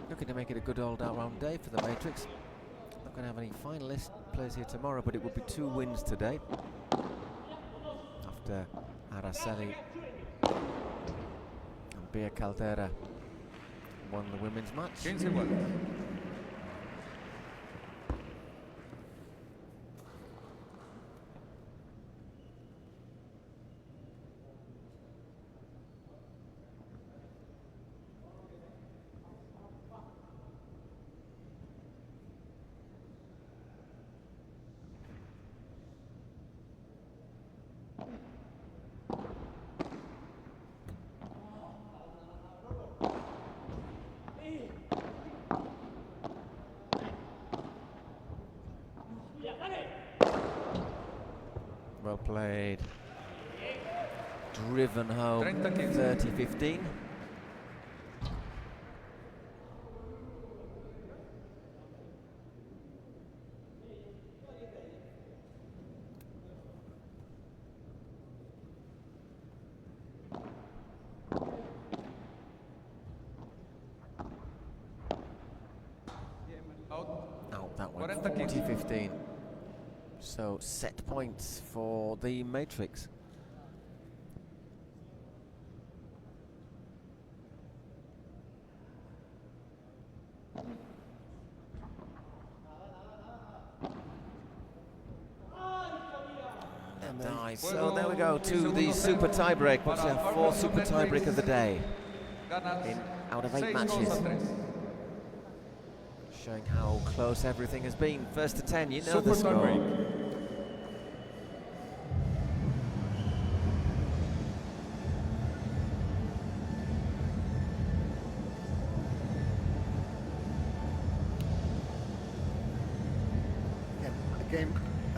Looking to make it a good all-round day for the Matrix. Not going to have any finalist players here tomorrow, but it would be 2 wins today. After Araceli and Bia Caldera won the women's match. 15-1. Well played. Driven home. 30-15. Out that one. 40-15. So set points for the Matrix. And dive. So there we go to the super tiebreak. What's our fourth super tiebreak of the day? Out of 8 matches. Showing how close everything has been. First to 10, you know the score.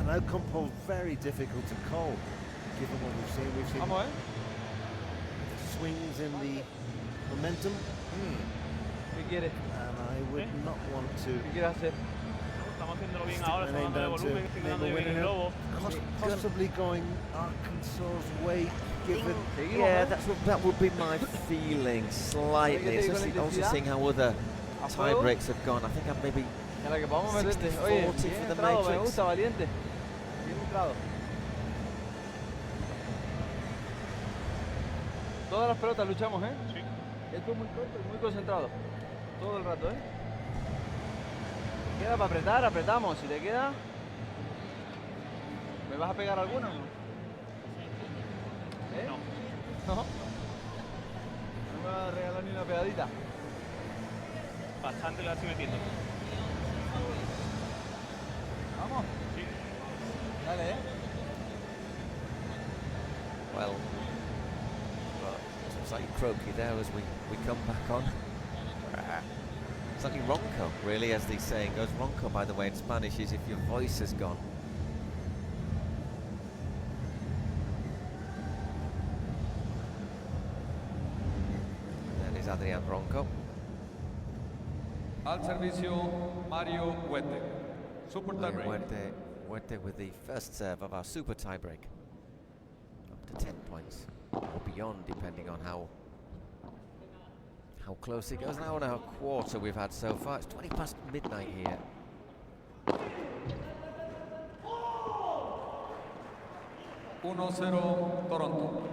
an outcome poll very difficult to call, given what we've seen. We've seen Vamos, swings in the momentum, ¿Qué quiere? and I would not want to ¿Qué quiere hacer? Estamos haciéndolo bien stick ahora, my estamos name dando de down to volumen, estoy name ganando a bien winner el here. globo. Possibly going Arkansas's way, given Yeah, that would be my feeling slightly, Hay que seguir con especially la also intensidad. seeing how other A tie fuego. breaks have gone. I think I'm maybe A la que vamos a meterte. 60-40 Oye, for bien the entrado, me Matrix. gusta, valiente. Bien entrado. Todas las pelotas luchamos, ¿eh? Sí. Esto es muy corto y muy concentrado. Todo el rato, ¿eh? ¿Te queda para apretar? Apretamos. Si te queda... ¿Me vas a pegar alguna? ¿Eh? No. ¿No? ¿No me vas a regalar ni una pegadita? Bastante la estoy metiendo. Vamos. Sí. Dale, ¿eh? Well, slightly croaky there as we come back on. Slightly ronco, really, as the saying goes. Ronco, by the way, in Spanish is if your voice has gone. That is Adrián Ronco. Al servicio, Mario Huete. Super tiebreak. Huete with the first serve of our super tiebreak. Up to 10 points, or beyond, depending on how close it goes. An hour and a quarter we've had so far. It's 20 past midnight here. 1-0 Toronto.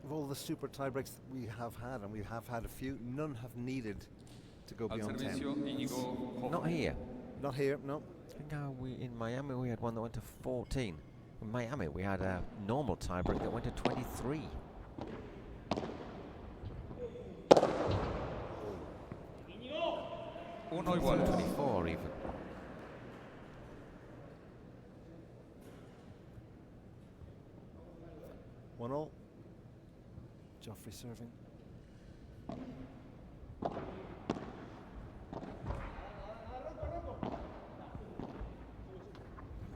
of all the super tiebreaks that we have had, and we have had a few, none have needed to go Al beyond 10. servicio, Íñigo. Not here. Not here, no. I think in Miami we had one that went to 14. In Miami we had a normal tiebreak that went to 23. Uno iguales. 24 even. One all. Jofre serving.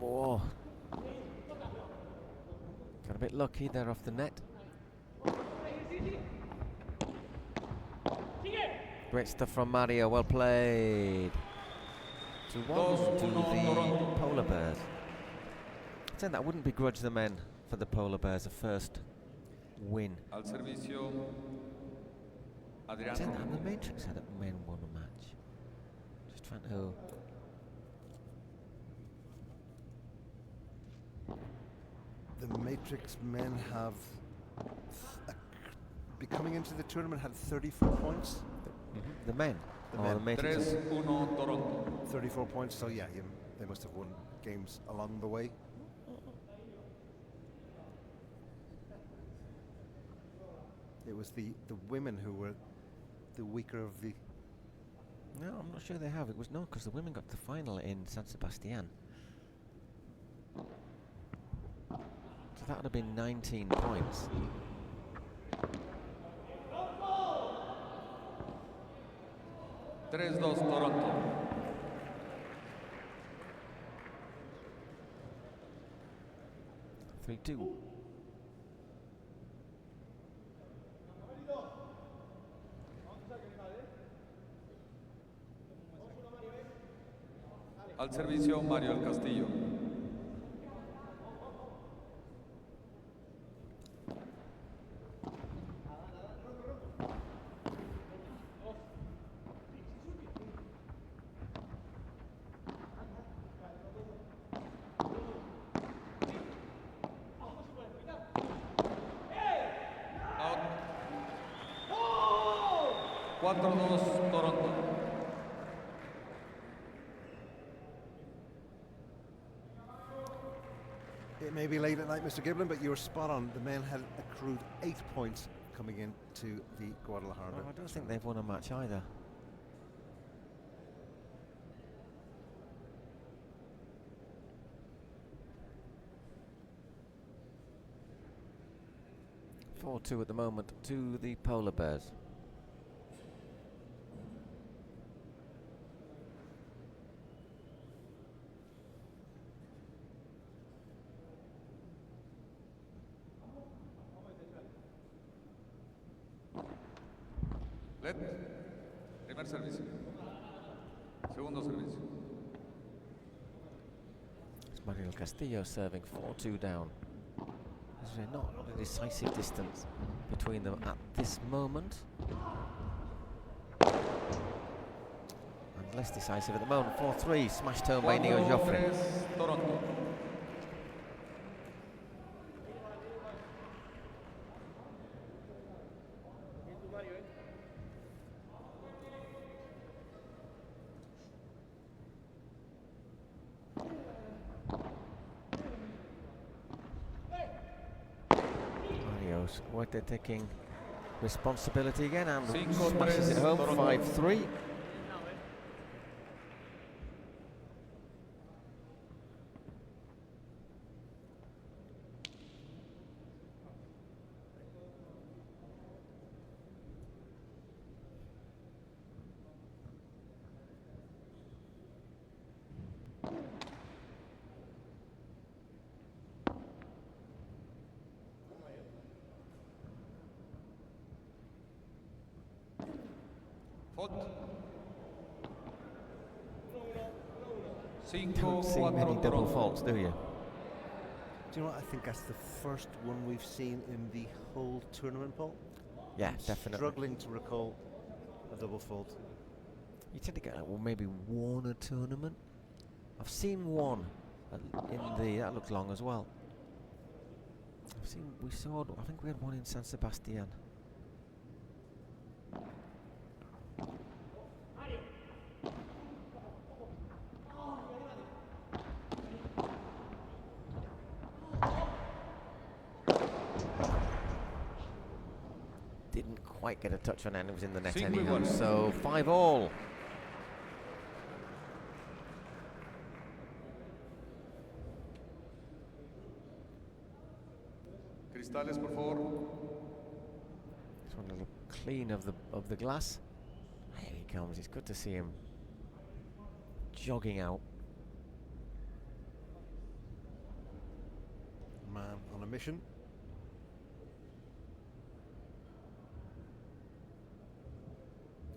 Oh. Got a bit lucky there off the net. Great stuff from Mario, well played. 2-1 to the Polar Bears. I'd say that wouldn't begrudge the men for the Polar Bears a first win. Al servicio, Adrián. I'd say that the Matrix had a men won a match. Just trying to... The Matrix men have, coming into the tournament, had 34 points. The men. The Oh, men. the Matrix. 3-1 Toronto. 34 points, so yeah, they must have won games along the way. It was the women who were the weaker of the... No, I'm not sure they have. It was no, because the women got to the final in San Sebastian. So that would have been 19 points. Tres, 2 Toronto. Three, 2. Al servicio, Mario Del Castillo. Out. 4-2 Toronto. It may be late at night, Mr. Giblin, but you were spot on. The men had accrued 8 points coming into the Guadalajara. I don't think they've won a match either. Four-2 at the moment to the Polar Bears. Red. Primer servicio. Segundo servicio. It's Mario Del Castillo serving 4-2 down. There's not a decisive distance between them at this moment. And less decisive at the moment. 4-3 smashed home by Íñigo Jofre. Toronto. Huete taking responsibility again and 5-3 smashes it home. Toronto. 5-3. Fault. Don't see many double faults, do you? Do you know what? I think that's the first one we've seen in the whole tournament, Paul. Yeah, definitely. Struggling to recall a double fault. You tend to get well, maybe one a tournament. I've seen one in the that looks long as well. I think we had one in San Sebastian. Didn't quite get a touch on it, and it was in the net anyhow. So 5-all. Cristales, por favor. Just want to look clean of the glass. Here he comes. It's good to see him jogging out. Man on a mission.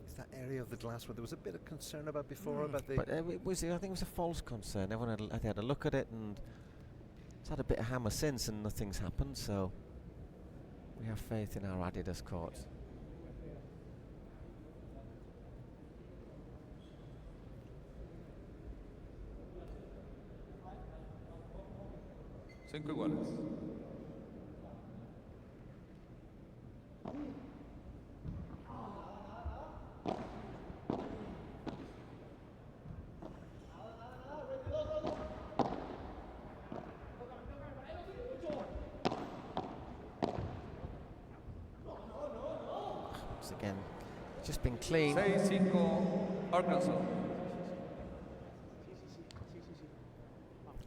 It's that area of the glass where there was a bit of concern about before about the. But it was, I think it was a false concern. Everyone had a look at it, and it's had a bit of hammer since, and nothing's happened. So we have faith in our Adidas courts. Cinco iguales. Once again, just been clean. 6-5 Arkansas.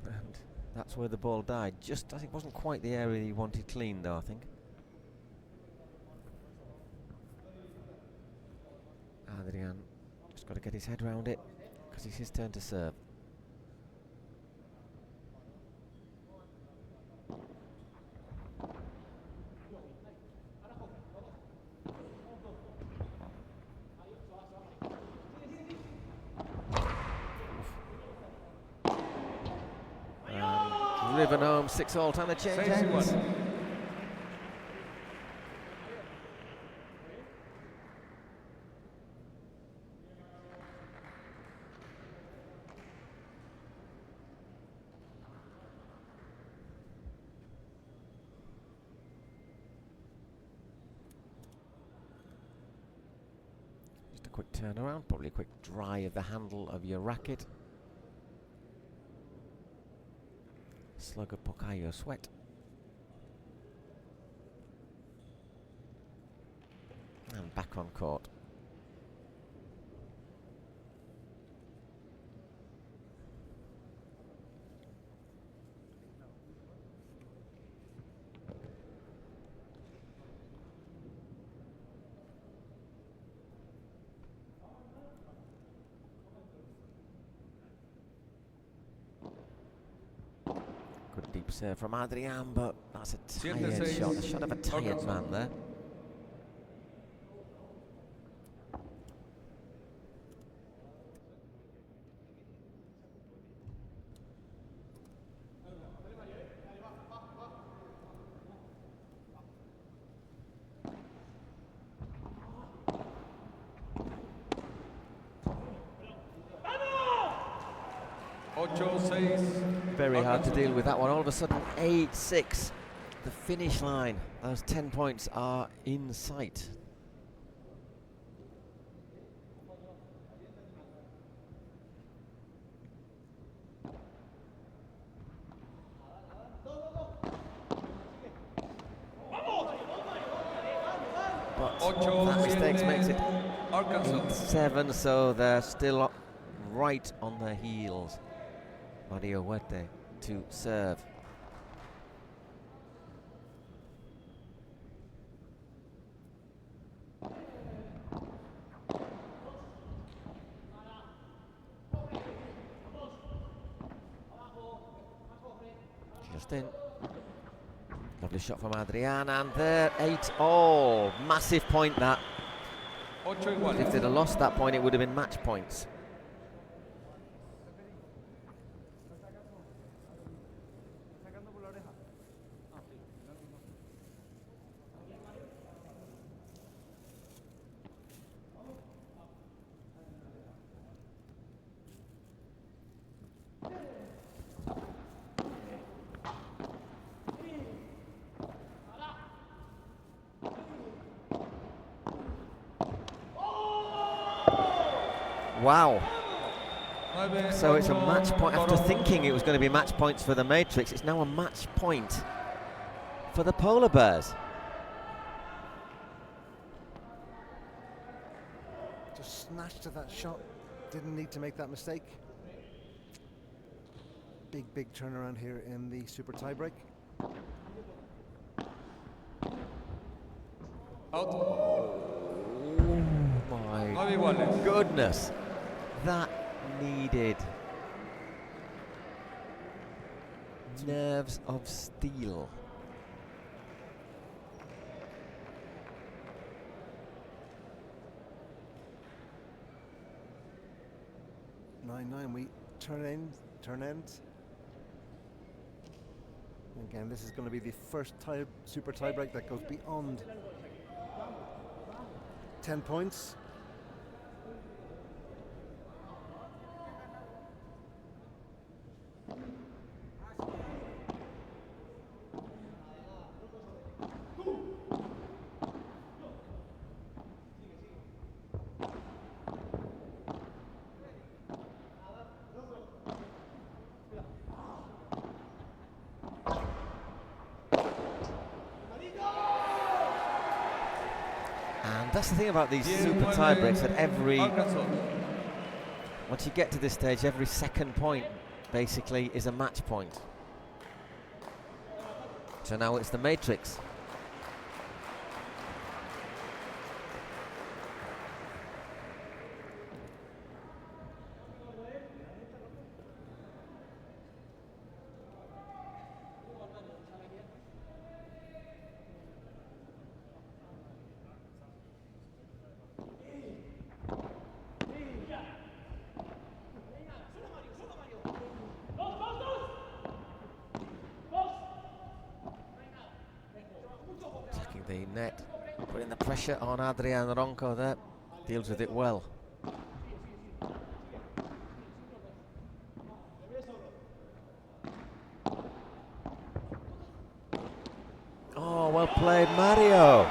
And that's where the ball died. Just as it wasn't quite the area he wanted clean, though, I think. Adrián just got to get his head round it, because it's his turn to serve. Driven home, 6-all, time to change ends. Just a quick turnaround, probably a quick dry of the handle of your racket. Slug of Pocayo sweat. And back on court. Good deep serve from Adrián, but that's a tired shot, a shot of a tired man there. 8-6. Very hard to deal with that one. All of a sudden, 8-6. The finish line. Those 10 points are in sight. But that mistake makes it 8-7, so they're still right on their heels. Mario Huete to serve. Just in. Lovely shot from Adrián, and there, 8-all. Massive point that. If they'd have lost that point, it would have been match points. Wow. So it's a match point. After thinking it was going to be match points for the Matrix, it's now a match point for the Polar Bears. Just snatched at that shot. Didn't need to make that mistake. Big turnaround here in the super tiebreak. Out. My goodness. That needed nerves of steel. We turn end. Again, this is going to be the first super tiebreak that goes beyond 10 points. That's the thing about these super tiebreaks, that once you get to this stage, every second point basically is a match point. So now it's the Matrix. The net, putting the pressure on Adrián. Ronco there deals with it well. Oh, well played, Mario.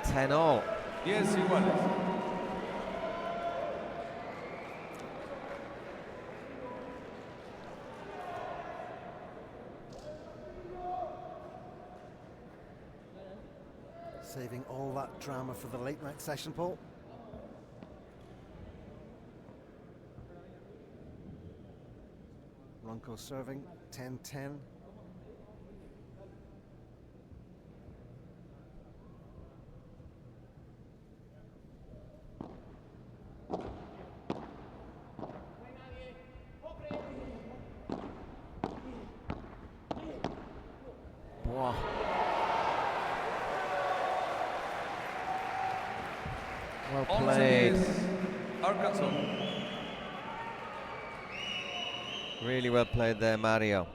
10-all. Yes, iguales. Saving all that drama for the late night session, Paul. Ronco serving, 10-10. Wow. Well played. Arkansas. Really well played there, Mario.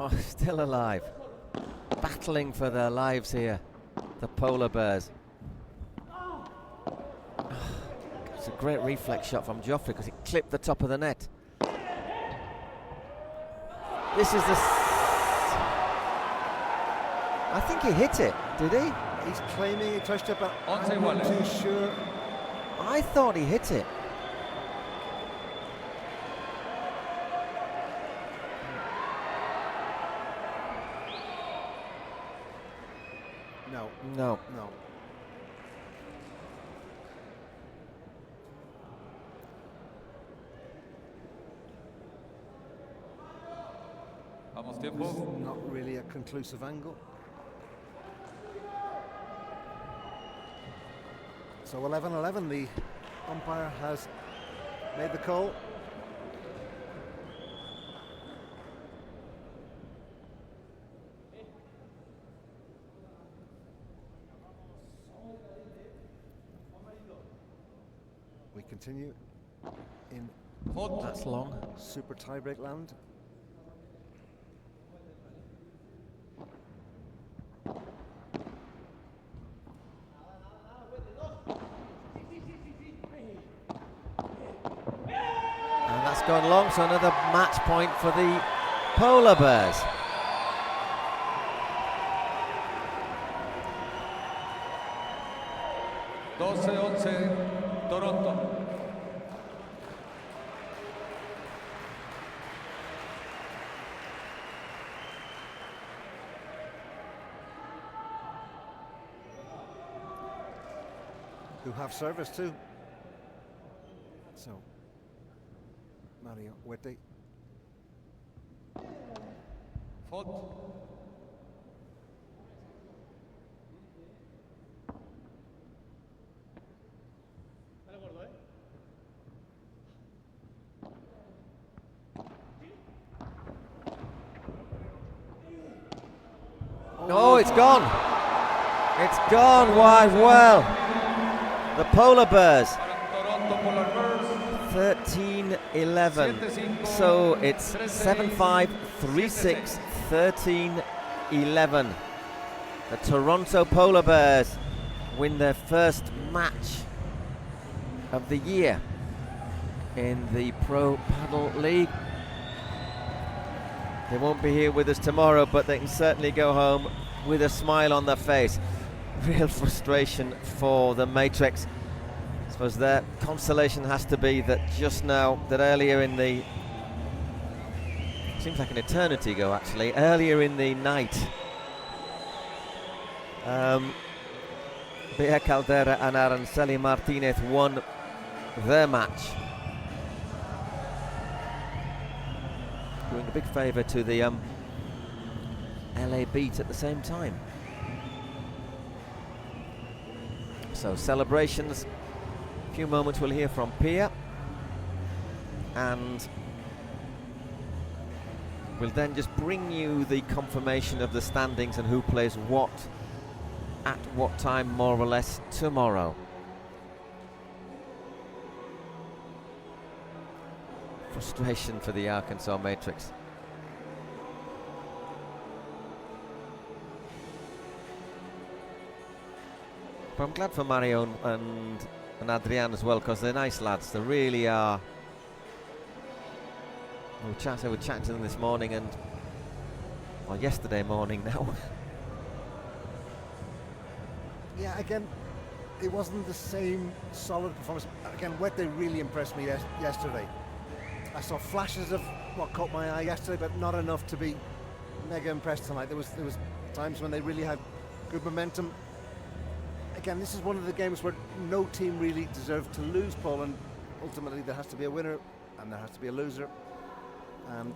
Oh, still alive. Battling for their lives here, the polar bears. It's a great reflex shot from Jofre because it clipped the top of the net. This is the... I think he hit it, did he? He's claiming he touched it, but I'm 11 not iguales. too sure. I thought he hit it. No. No. No. Vamos, This tiempo. is not really a conclusive angle. So 11-11, the umpire has made the call. We continue in That's long. super tiebreak land. And that's gone long, so another match point for the polar bears. Toronto. Who have service too. So, Mario Huete. Fault. Oh, it's gone. It's gone wide well. The polar bears. Toronto Polar Bears. 13-11. So it's 7-5, 3-6, 13-11. The Toronto Polar Bears win their first match of the year in the Pro Padel League. They won't be here with us tomorrow, but they can certainly go home with a smile on their face. Real frustration for the Matrix. I suppose their consolation has to be that just now, that earlier in the... seems like an eternity ago actually, earlier in the night, Bea Caldera and Aranceli Martinez won their match. Doing a big favour to the LA Beat at the same time. So celebrations. A few moments we'll hear from Pia, and we'll then just bring you the confirmation of the standings and who plays what at what time more or less tomorrow. Frustration for the Arkansas Matrix. But I'm glad for Mario and Adrián as well, because they're nice lads. They really are. I would chat to them this morning and, well, yesterday morning now. Yeah, again, it wasn't the same solid performance. Again, Huete really impressed me yesterday. I saw flashes of what caught my eye yesterday, but not enough to be mega impressed tonight. There was times when they really had good momentum. Again, this is one of the games where no team really deserved to lose, Paul, and ultimately there has to be a winner and there has to be a loser. And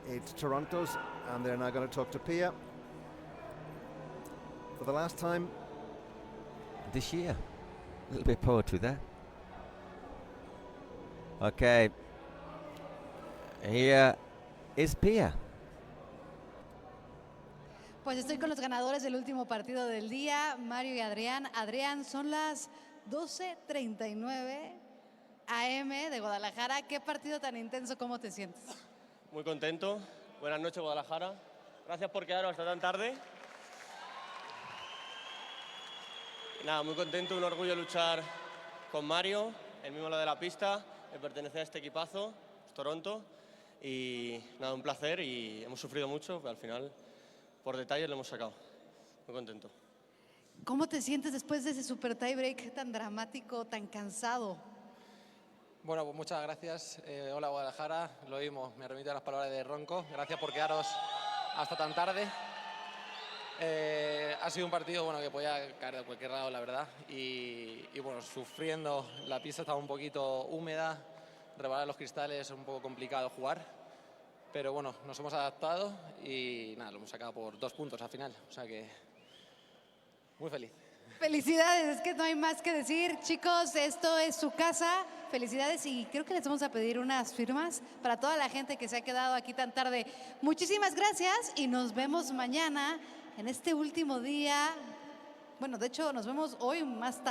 it's Toronto's, and they're now going to talk to Pia for the last time this year. A little bit of poetry there. Okay. Here is Pia. Pues estoy con los ganadores del último partido del día, Mario y Adrián. Adrián, son las 12:39 AM de Guadalajara. ¿Qué partido tan intenso? ¿Cómo te sientes? Muy contento, Buenas noches, Guadalajara. Gracias por quedaros hasta tan tarde. Y nada, muy contento, un orgullo luchar con Mario, el mismo lado de la pista, de pertenecer a este equipazo, Toronto. Y nada, un placer y hemos sufrido mucho, pero al final, por detalles, lo hemos sacado. Muy contento. ¿Cómo te sientes después de ese super tiebreak tan dramático, tan cansado? Bueno, pues muchas gracias. Hola Guadalajara, lo oímos, me remito a las palabras de Ronco. Gracias por quedaros hasta tan tarde. Ha sido un partido bueno, que podía caer de cualquier lado, la verdad. Y bueno, sufriendo, la pista estaba un poquito húmeda, rebalar los cristales es un poco complicado jugar. Pero bueno, nos hemos adaptado y nada, lo hemos sacado por 2 puntos al final. O sea que muy feliz. Felicidades, es que no hay más que decir. Chicos, esto es su casa. Felicidades y creo que les vamos a pedir unas firmas para toda la gente que se ha quedado aquí tan tarde. Muchísimas gracias y nos vemos mañana en este último día. Bueno, de hecho, nos vemos hoy más tarde.